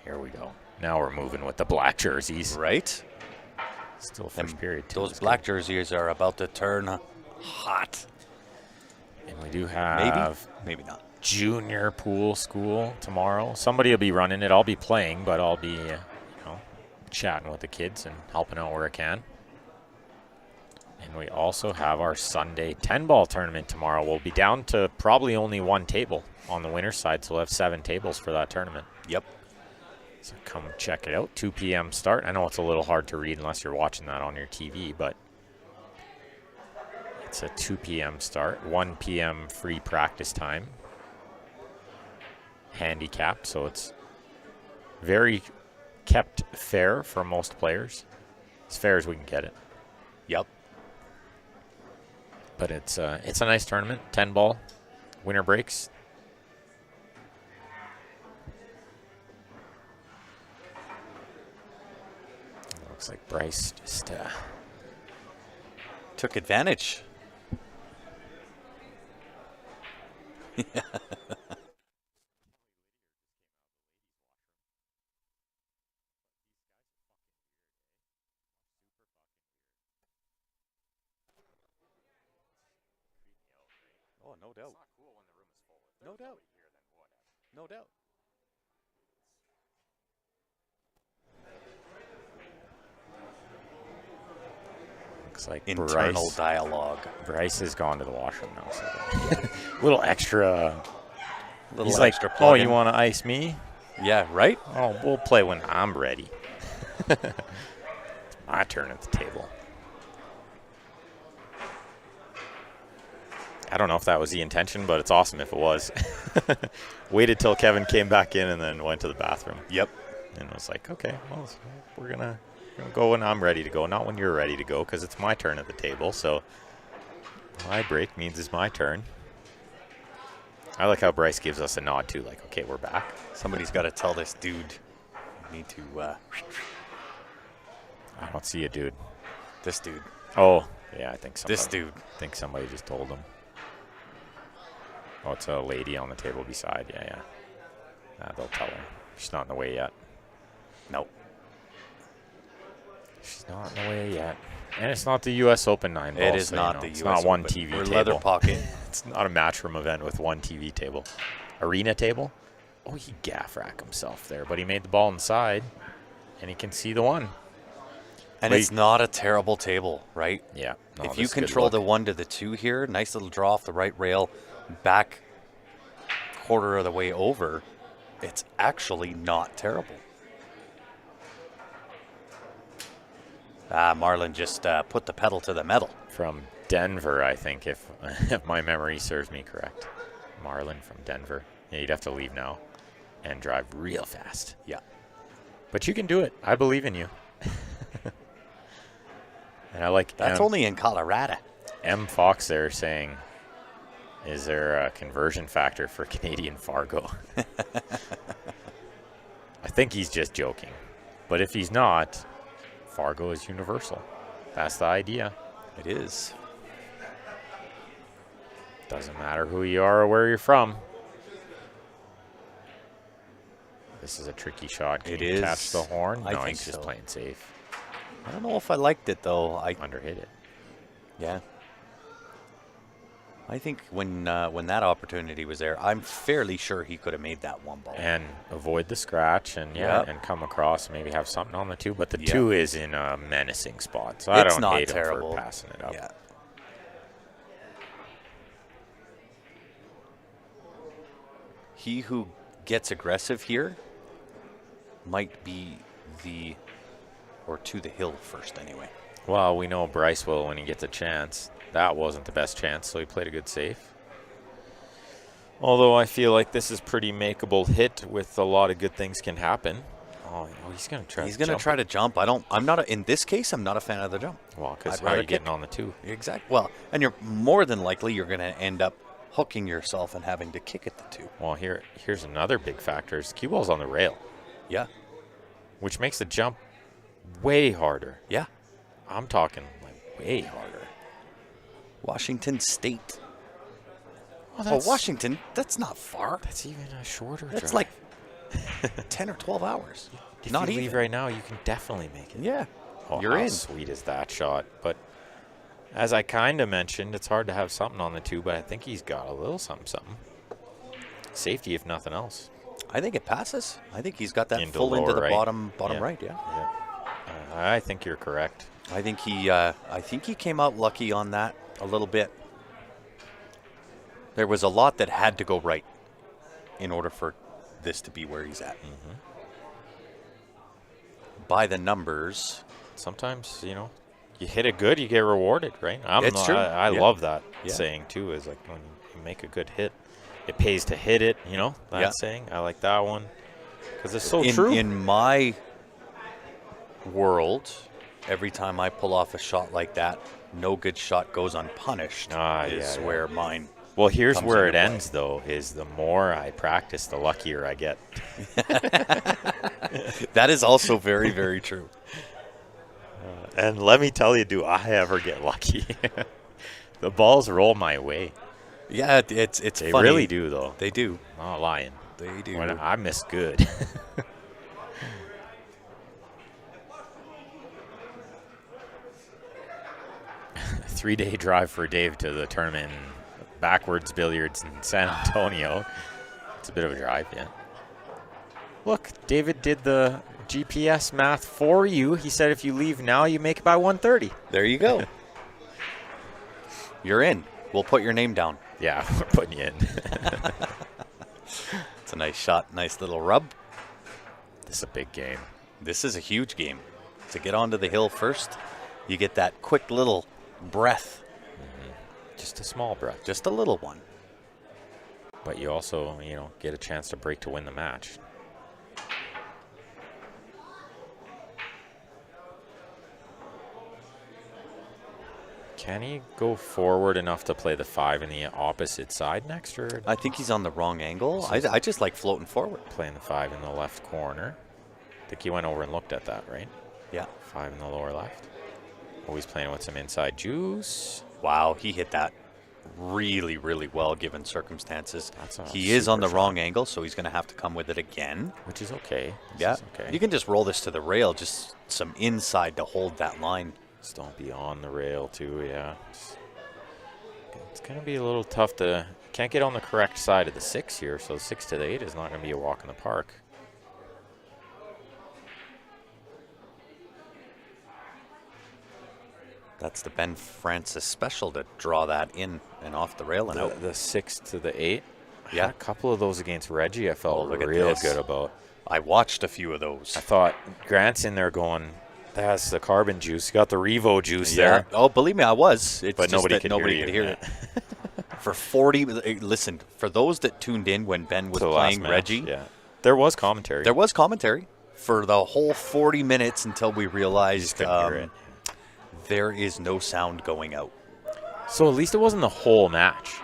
Here we go. Now we're moving with the black jerseys. Right? Still first period. Those black jerseys are about to turn hot. And we do have maybe not. Junior pool school tomorrow. Somebody will be running it. I'll be playing, but I'll be chatting with the kids and helping out where I can. And we also have our Sunday 10-ball tournament tomorrow. We'll be down to probably only 1 table on the winner's side, so we'll have 7 tables for that tournament. Yep. So come check it out. 2 p.m. start. I know it's a little hard to read unless you're watching that on your TV, but it's a 2 p.m. start. 1 p.m. free practice time. Handicap, so it's very kept fair for most players. As fair as we can get it. Yep. But it's a nice tournament. 10-ball. Winner breaks. Looks like Bryce just took advantage. Oh, no doubt. No doubt. No doubt. Looks like internal dialogue. Bryce has gone to the washroom now. So little extra. He's extra like, oh, you want to ice me? Yeah, right? Oh, we'll play when I'm ready. It's my turn at the table. I don't know if that was the intention, but it's awesome if it was. Waited till Kevin came back in and then went to the bathroom. Yep. And was like, okay, well, we're gonna go when I'm ready to go, not when you're ready to go, because it's my turn at the table. So my break means it's my turn. I like how Bryce gives us a nod too, like, okay, we're back. Somebody's got to tell this dude. You need to. I don't see a dude. This dude. Oh, yeah, I think somebody. This dude. I think somebody just told him. Oh, it's a lady on the table beside. Yeah, yeah. They'll tell her. She's not in the way yet. No. She's not in the way yet. And it's not the U.S. Open 9 ball. It is so, not you know, the it's U.S. not one Open. TV We're table. leather pocket. It's not a matchroom event with one TV table. Arena table? Oh, he gaff rack himself there, but he made the ball inside, and he can see the one. And But it's not a terrible table, right? Yeah. No, if this you is a good control look. the 1 to the 2 here, nice little draw off the right rail, back quarter of the way over, it's actually not terrible. Marlon just put the pedal to the metal. From Denver, I think, if my memory serves me correct. Marlon from Denver. Yeah, you'd have to leave now and drive real fast. Yeah. But you can do it. I believe in you. And I like That's only in Colorado. M. Fox there saying, is there a conversion factor for Canadian Fargo? I think he's just joking. But if he's not, Fargo is universal. That's the idea. It is. Doesn't matter who you are or where you're from. This is a tricky shot. Can It you is. catch the horn? I No, think he's just so. playing safe. I don't know if I liked it, though. Underhit it. Yeah. I think when that opportunity was there, I'm fairly sure he could have made that one ball. And avoid the scratch and Yep. and come across, maybe have something on the 2. But the Yep. 2 is in a menacing spot. So I It's don't not hate terrible. him for passing it up. Yeah. He who gets aggressive here might be to the hill first anyway. Well, we know Bryce will when he gets a chance. That wasn't the best chance, so he played a good save. Although I feel like this is pretty makeable hit with a lot of good things can happen. Oh, he's going to try. He's going to try to jump. In this case, I'm not a fan of the jump. Well, because I'd how are rather you getting kick. on the 2? Exactly. Well, and you're more than likely you're going to end up hooking yourself and having to kick at the 2. Well, here's another big factor. Is cue ball's on the rail, Yeah. which makes the jump way harder. Yeah. I'm talking like way harder. Washington State. Well, Washington, that's not far. That's even a shorter That's drive. like 10 or 12 hours. If not you even. leave right now, you can definitely make it. Yeah. Oh, You're how in. sweet is that shot? But as I kind of mentioned, it's hard to have something on the 2, but I think he's got a little something. Safety, if nothing else. I think it passes. I think he's got that Into full into lower the right. bottom Yeah. right, yeah. Yeah. I think you're correct. I think he came out lucky on that a little bit. There was a lot that had to go right in order for this to be where he's at. Mm-hmm. By the numbers. Sometimes, you hit it good, you get rewarded, right? It's true. I Yeah. love that Yeah. saying, too, is like when you make a good hit, it pays to hit it, that Yeah. saying. I like that one because it's so in, true. In my world, every time I pull off a shot like that, no good shot goes unpunished is yeah. where mine. Well, here's comes where it into play. ends, though, is the more I practice, the luckier I get. That is also very, very true. And let me tell you, do I ever get lucky? The balls roll my way. Yeah, it's They funny. really do, though. They do. Not lying. They do. When I miss good. Three-day drive for Dave to the tournament, backwards billiards in San Antonio. It's a bit of a drive, yeah. Look, David did the GPS math for you. He said if you leave now, you make it by 1:30. There you go. You're in. We'll put your name down. Yeah, we're putting you in. It's a nice shot. Nice little rub. This is a big game. This is a huge game. To get onto the hill first, you get that quick little breath. Just a small breath. Just a little one. But you also, get a chance to break to win the match. Can he go forward enough to play the 5 in the opposite side next, or I think he's on the wrong angle. I just like floating forward. playing the 5 in the left corner? I think he went over and looked at that, right? Yeah. 5 in the lower left. Oh, he's playing with some inside juice. Wow, he hit that. really, really well given circumstances. That's He is on the super wrong angle, so he's going to have to come with it again. Which is okay. Yeah. Okay. You can just roll this to the rail, just some inside to hold that line. Just don't be on the rail, too, yeah. It's going to be a little tough to... Can't get on the correct side of the 6 here, so 6 to the 8 is not going to be a walk in the park. That's the Ben Francis special to draw that in and off the rail and out. The 6 to the 8. I Yeah. had a couple of those against Reggie I felt look at real this. good about. I watched a few of those. I thought Grant's in there going, that's the carbon juice. Got the Revo juice there. Oh, believe me, I was. It's But just nobody that could nobody hear could you. hear it. For 40, listen, for those that tuned in when Ben was To the last playing match, Reggie, yeah. There was commentary. there was commentary for the whole 40 minutes until we realized couldn't hear it. there is no sound going out. So at least it wasn't the whole match.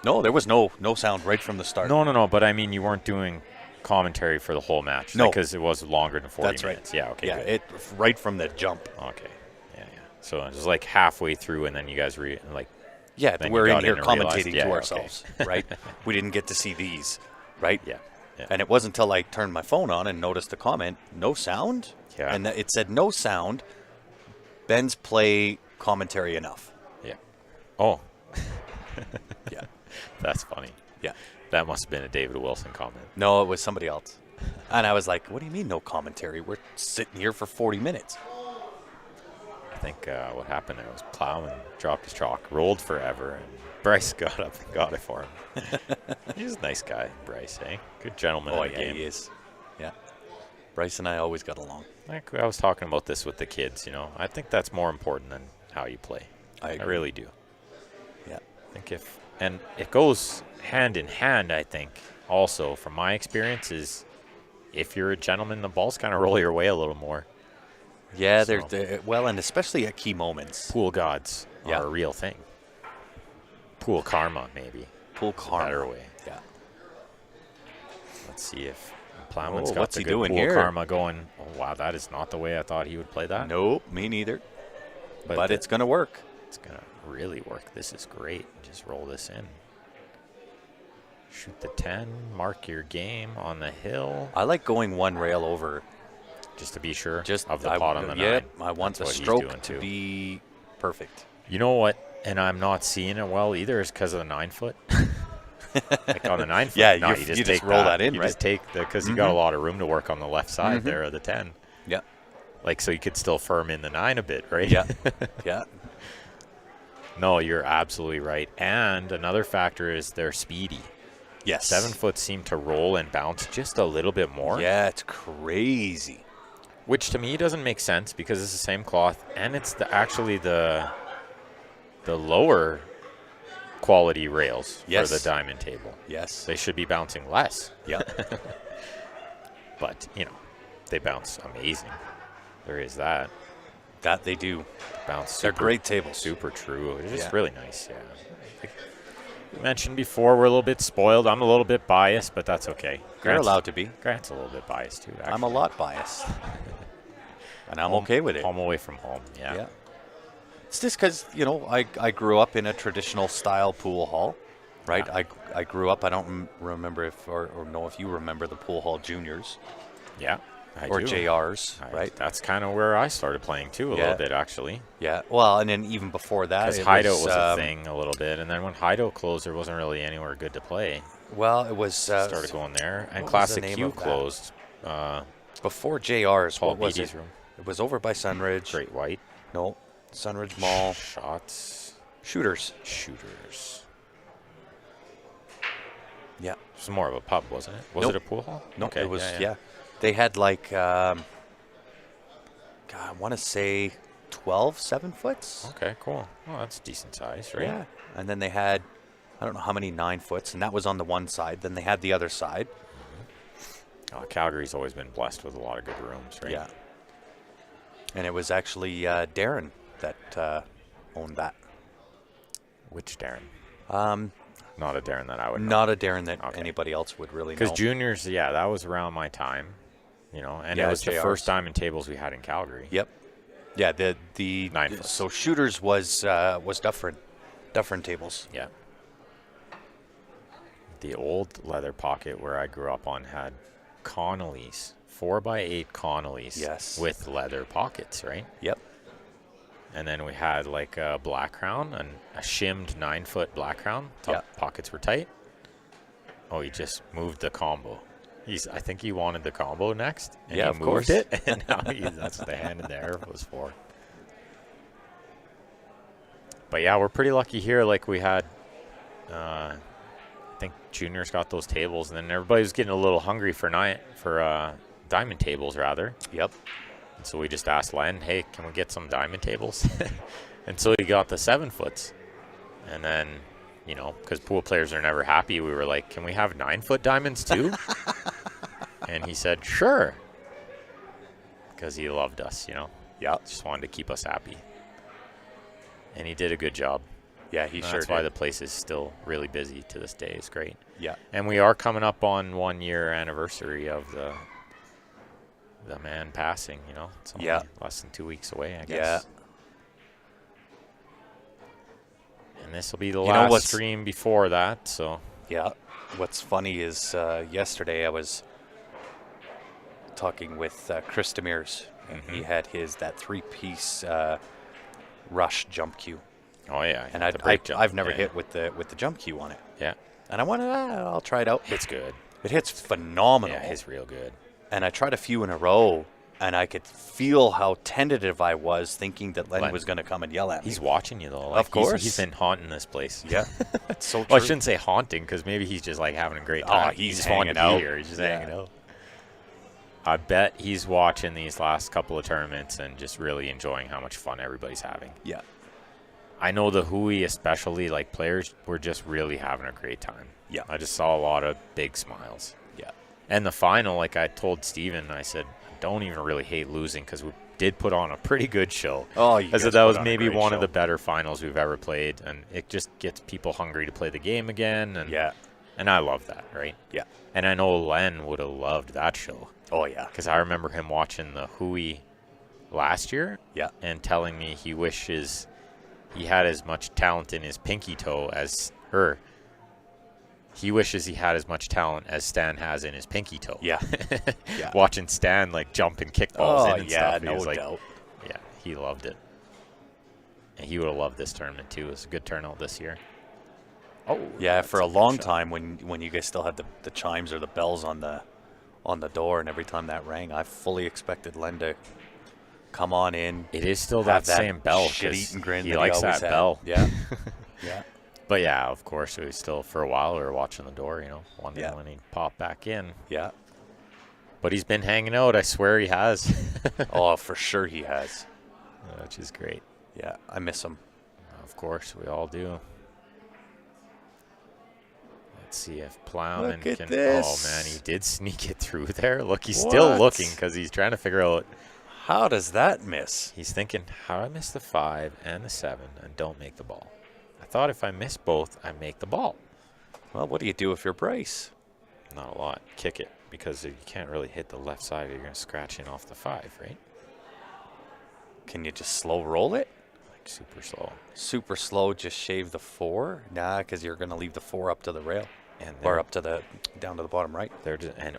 No, there was no sound right from the start. No. But I mean, you weren't doing commentary for the whole match. No. Because it was longer than 40 That's minutes. right. Yeah, okay. Yeah, good. it right from the jump. Okay. Yeah. So it was like halfway through, and then you guys Yeah, Then we're you in got here in and realized, commentating yeah, to okay. ourselves, right? We didn't get to see these, right? Yeah. And it wasn't until I turned my phone on and noticed the comment, no sound? Yeah. And it said no sound. Ben's play commentary enough. Yeah. Oh, Yeah. that's funny. Yeah. That must have been a David Wilson comment. No, it was somebody else. And I was like, what do you mean no commentary? We're sitting here for 40 minutes. I think what happened there was Plowman dropped his chalk, rolled forever, and Bryce got up and got it for him. He's a nice guy, Bryce, eh? Good gentleman Oh, in the yeah, game. he is. Yeah. Bryce and I always got along. Like I was talking about this with the kids, I think that's more important than how you play. I I agree. really do. Yeah. I think and it goes hand in hand, I think, also from my experience is if you're a gentleman, the balls kind of roll your way a little more. Yeah, So- they're well, and especially at key moments. Pool gods Yeah. are a real thing. Pool karma, maybe. Pool karma. Better way. Yeah. Let's see if Plowman's Oh, got what's the he good doing pool here? karma going. Oh, wow, that is not the way I thought he would play that. Nope, me neither. But the- it's going to work. It's going to really work. This is great. Just roll this in. Shoot the 10. Mark your game on the hill. I like going one rail over. Just to be sure Just of the pot on the 9. Yep, I want That's the what he's doing stroke to too. be perfect. You know what? And I'm not seeing it well either is because of the 9 foot. Like on the 9 foot. Yeah, no, you just take roll that in, You right? just take because you got a lot of room to work on the left side there of the 10. Yeah, Like, so you could still firm in the 9 a bit, right? yeah, yeah. No, you're absolutely right. And another factor is they're speedy. Yes. 7 foot seem to roll and bounce just a little bit more. Yeah, it's crazy. Which to me doesn't make sense because it's the same cloth and it's actually the lower quality rails Yes. for the diamond table. Yes. They should be bouncing less, Yeah. but they bounce amazing. There is that. That they do. Bounce They're super, great tables. super true. It's just Yeah. really nice, yeah. Like you mentioned before, we're a little bit spoiled. I'm a little bit biased, but that's okay. You're allowed to be. Grant's a little bit biased too, actually. I'm a lot biased. And I'm okay with it. Home away from home, Yeah. It's just because, I grew up in a traditional style pool hall, right? Yeah. I grew up, I don't remember or know if you remember the pool hall juniors Yeah, I or do. JRs, I- right? That's kind of where I started playing too, a Yeah. little bit actually. Yeah. Well, and then even before that, Because it hideout was a um, thing a little bit, and then when hideout closed, there wasn't really anywhere good to play. Well, it was Started going there, and what was Classic the name Q of that? closed. before JR's. Paul What was Beatty's it? room. It was over by Sunridge. Great White. No, Sunridge Mall. Shots. Shooters. Shooters. Yeah. It was more of a pub, wasn't it? Was Nope. it a pool hall? No, Okay, it was, yeah. They had like, God, I want to say 12 7-foots. Okay, cool. Well, that's decent size, right? Yeah. And then they had, I don't know how many 9-foots, and that was on the one side. Then they had the other side. Calgary's always been blessed with a lot of good rooms, right? Yeah. And it was actually Darren that owned that. Which Darren? Um, Not a Darren that I would know. Not a Darren that Okay. anybody else would really know. Because juniors, yeah, that was around my time, and Yeah, it was the JRs. first diamond tables we had in Calgary. Yep. Yeah, the 9 foot. so shooters was different tables. Yeah. the old leather pocket where I grew up on had Connolly's, 4x8 Connolly's. Yes. With leather pockets, right? Yep. And then we had like a black crown and a shimmed 9-foot black crown. Top pockets were tight. Oh, he just moved the combo. I think he wanted the combo next. And yeah, he of moved course. it. And now that's what the hand in the air was for. But yeah, we're pretty lucky here. Like we had, I think juniors got those tables, and then everybody was getting a little hungry for diamond tables rather. Yep. And so we just asked Len, hey, can we get some diamond tables? And so he got the 7-foots. And then, you know, because pool players are never happy, we were like, can we have 9-foot diamonds too? And he said, sure. Because he loved us, you know. Yeah. Just wanted to keep us happy. And he did a good job. Yeah, he sure did. That's why the place is still really busy to this day. It's great. Yeah. And we are coming up on 1-year anniversary of the man passing, you know. It's only less than 2 weeks away, I guess. Yeah. And this will be the last stream before that, so. Yeah. What's funny is yesterday I was talking with Chris Demers, and he had that 3-piece rush jump cue. Oh yeah, and I've never hit with the jump cue on it. Yeah. And I wanted, I'll try it out. It's good. It hits phenomenal. Yeah, it's real good. And I tried a few in a row, and I could feel how tentative I was, thinking that Len was going to come and yell at me. He's watching you though. Of course, he's been haunting this place. Yeah, it's so true. Well, I shouldn't say haunting because maybe he's just like having a great time. He's just hanging out here. He's just hanging out. I bet he's watching these last couple of tournaments and just really enjoying how much fun everybody's having. Yeah. I know the Hui especially, like players were just really having a great time. Yeah. I just saw a lot of big smiles. Yeah. And the final, like I told Steven, I said, I don't even really hate losing because we did put on a pretty good show. Oh, I said that was maybe one of the better finals we've ever played, and it just gets people hungry to play the game again. And and I love that, right? Yeah. And I know Len would have loved that show. Oh, yeah. Because I remember him watching the Hui last year and telling me he wishes he had as much talent in his pinky toe as her. He wishes he had as much talent as Stan has in his pinky toe. Yeah. Watching Stan like jump and kick balls in and stuff. No doubt. Yeah, he loved it. And he would have loved this tournament too. It was a good turnout this year. Oh, yeah. For a long time, when you guys still had the chimes or the bells on the door, and every time that rang, I fully expected Len to come on in. It is still that same bell. Shit-eating grin. He likes that bell. Yeah. Yeah. But yeah, of course, it was still for a while we were watching the door, you know, wondering when he'd pop back in. Yeah. But he's been hanging out. I swear he has. Oh, for sure he has. Which is great. Yeah, I miss him. Of course, we all do. Let's see if Plowman can. Oh man, he did sneak it through there. Look, he's still looking because he's trying to figure out. How does that miss? He's thinking, how do I miss the 5 and the 7 and don't make the ball? I thought if I miss both, I make the ball. Well, what do you do if you're Bryce? Not a lot. Kick it because you can't really hit the left side. You're going to scratch in off the 5, right? Can you just slow roll it? Like super slow. Super slow, just shave the 4? Nah, because you're going to leave the 4 up to the rail. Or up to down to the bottom right.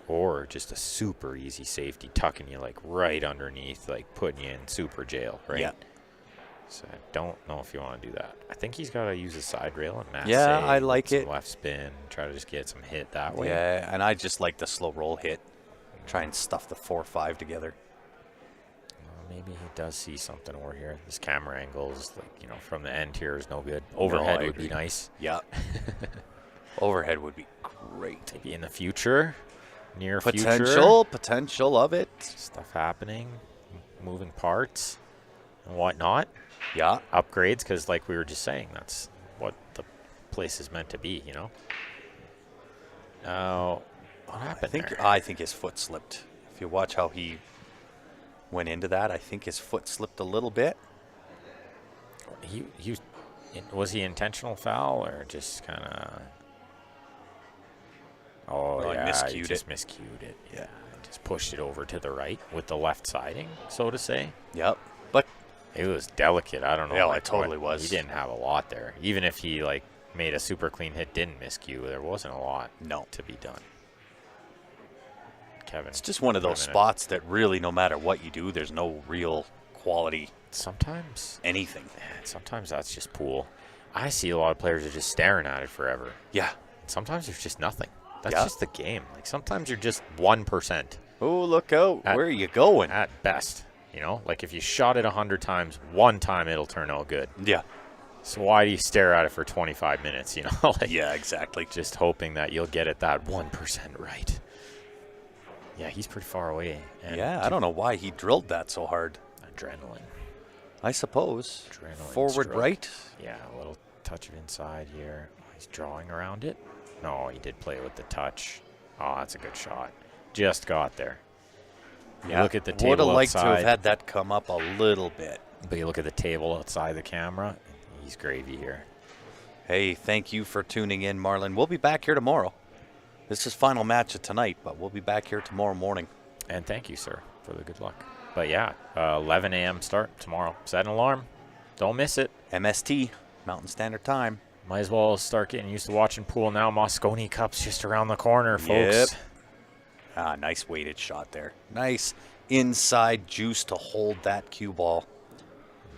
Or just a super easy safety, tucking you like right underneath, like putting you in super jail, right? Yeah. So I don't know if you want to do that. I think he's got to use a side rail and mass. Yeah, I like it. Left spin, try to just get some hit that way. Yeah, and I just like the slow roll hit. Try and stuff the 4-5 together. Maybe he does see something over here. This camera angle is like, you know, from the end here is no good. Overhead would be nice. Yeah. Overhead would be great. Maybe in the future, near future. Potential of it. Stuff happening, moving parts and whatnot. Yeah. Upgrades, because like we were just saying, that's what the place is meant to be, you know. What happened I think his foot slipped. If you watch how he went into that, I think his foot slipped a little bit. Was he intentional foul or just kind of... Oh, yeah, he just miscued it. Yeah, just pushed it over to the right with the left siding, so to say. Yep, but it was delicate. I don't know. Yeah, it totally was. He didn't have a lot there. Even if he like made a super clean hit, didn't miscue. There wasn't a lot to be done. Kevin. It's just one of those spots that really, no matter what you do, there's no real quality. Sometimes anything. Sometimes that's just pool. I see a lot of players are just staring at it forever. Yeah. Sometimes there's just nothing. That's just the game. Like sometimes you're just 1%. Oh, look out. Where are you going? At best. You know, like if you shot it 100 times, one time it'll turn out good. Yeah. So why do you stare at it for 25 minutes, you know? Like, yeah, exactly. Just hoping that you'll get it that 1% right. Yeah, he's pretty far away. And I don't know why he drilled that so hard. Adrenaline. I suppose. Adrenaline forward stroke. Right. Yeah, a little touch of inside here. He's drawing around it. No, he did play with the touch. Oh, that's a good shot. Just got there. You look at the table would have liked outside, to have had that come up a little bit. But you look at the table outside the camera, he's gravy here. Hey, thank you for tuning in, Marlon. We'll be back here tomorrow. This is final match of tonight, but we'll be back here tomorrow morning. And thank you, sir, for the good luck. But yeah, 11 a.m. start tomorrow. Set an alarm. Don't miss it. MST, Mountain Standard Time. Might as well start getting used to watching pool now. Moscone Cup's just around the corner, folks. Yep. Nice weighted shot there. Nice inside juice to hold that cue ball.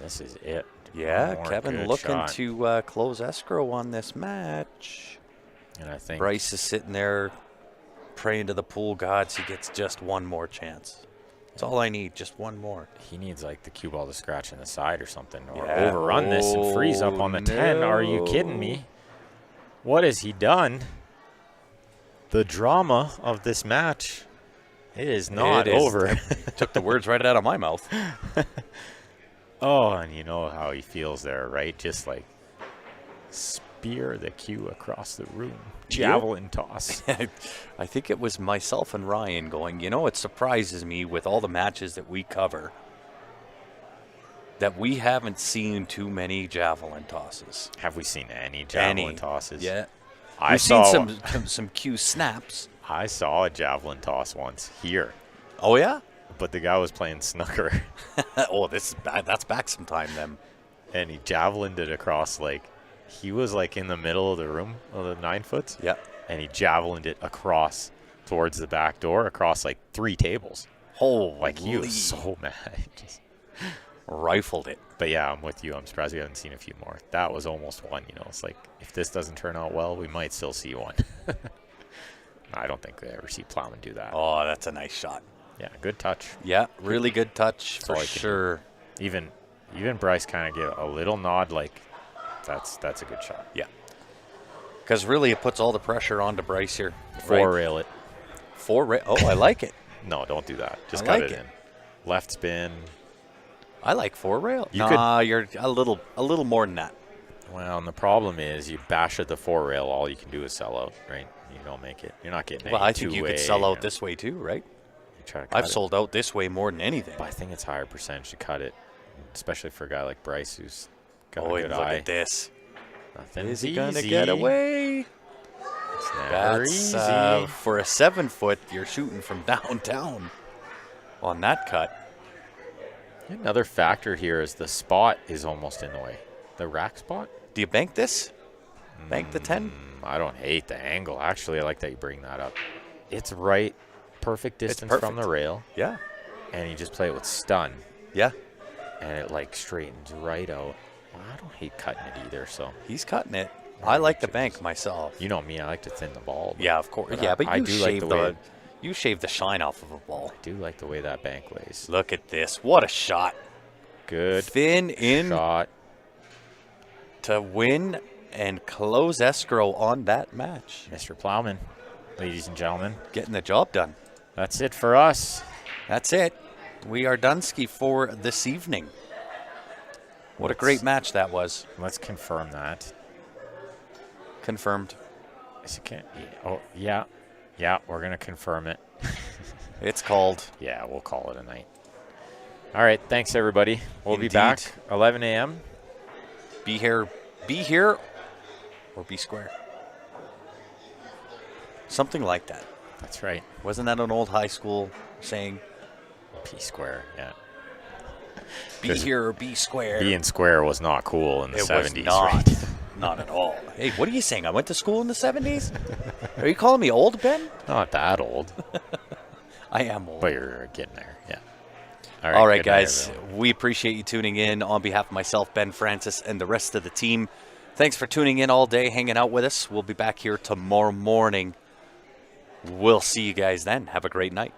This is it. Yeah, Kevin looking to close escrow on this match. And I think Bryce is sitting there praying to the pool gods he gets just one more chance. That's all I need, just one more. He needs like the cue ball to scratch in the side or something, or overrun this and freeze up on the 10. Are you kidding me? What has he done? The drama of this match, it is not over. Took the words right out of my mouth. Oh, and you know how he feels there, right? Just like spear the cue across the room. Javelin toss. I think it was myself and Ryan going, you know, it surprises me with all the matches that we cover that we haven't seen too many javelin tosses. Have we seen any javelin tosses? Yeah. I've seen some cue snaps. I saw a javelin toss once here. Oh, yeah? But the guy was playing snooker. Oh, this is bad. That's back some time then. And he javelined it across, like, he was like in the middle of the room of the 9 foot. Yeah. And he javelined it across towards the back door, across like 3 tables. Holy. Like he was so mad. Just rifled it. But yeah, I'm with you. I'm surprised we haven't seen a few more. That was almost one, you know. It's like, if this doesn't turn out well, we might still see one. I don't think we ever see Plowman do that. Oh, that's a nice shot. Yeah, good touch. Yeah, really good touch for sure. Even Bryce kind of gave a little nod, like that's a good shot. Yeah. Because really, it puts all the pressure onto Bryce here. Rail it. Oh, I like it. No, don't do that. Just cut it in. Left spin. I like 4 rail. You're a little more than that. Well, and the problem is you bash at the 4 rail, all you can do is sell out, right? You don't make it. You're not getting Well, I think you could sell out this way too, right? I've sold out this way more than anything. But I think it's higher percentage to cut it, especially for a guy like Bryce who's got a good look eye. At this. Nothing's Is he going to get away? It's never easy. For a 7 foot, you're shooting from downtown on that cut. Another factor here is the spot is almost in the way. The rack spot. Do you bank this? Bank the 10? I don't hate the angle. Actually, I like that you bring that up. It's right. Perfect distance from the rail. Yeah. And you just play it with stun. Yeah. And it like straightens right out. Well, I don't hate cutting it either, so. He's cutting it. I like the bank myself. You know me, I like to thin the ball. Yeah, of course. Yeah, but you shave the shine off of a ball. I do like the way that bank lays. Look at this. What a shot. Good. Thin in shot to win and close escrow on that match. Mr. Plowman, ladies and gentlemen. Getting the job done. That's it for us. That's it. We are Dunsky for this evening. What a great match that was. Let's confirm that. Confirmed. Oh, yeah. Yeah, we're going to confirm it. It's called. Yeah, we'll call it a night. All right, thanks, everybody. We'll be back 11 a.m. Be here or be square. Something like that. That's right. Wasn't that an old high school saying? P square, yeah. Be here or be square. Being square was not cool in the 70s, was not. right? Not at all. Hey, what are you saying? I went to school in the 70s? Are you calling me old, Ben? Not that old. I am old. But you're getting there, yeah. All right, good night, guys. everyone. We appreciate you tuning in on behalf of myself, Ben Francis, and the rest of the team. Thanks for tuning in all day, hanging out with us. We'll be back here tomorrow morning. We'll see you guys then. Have a great night.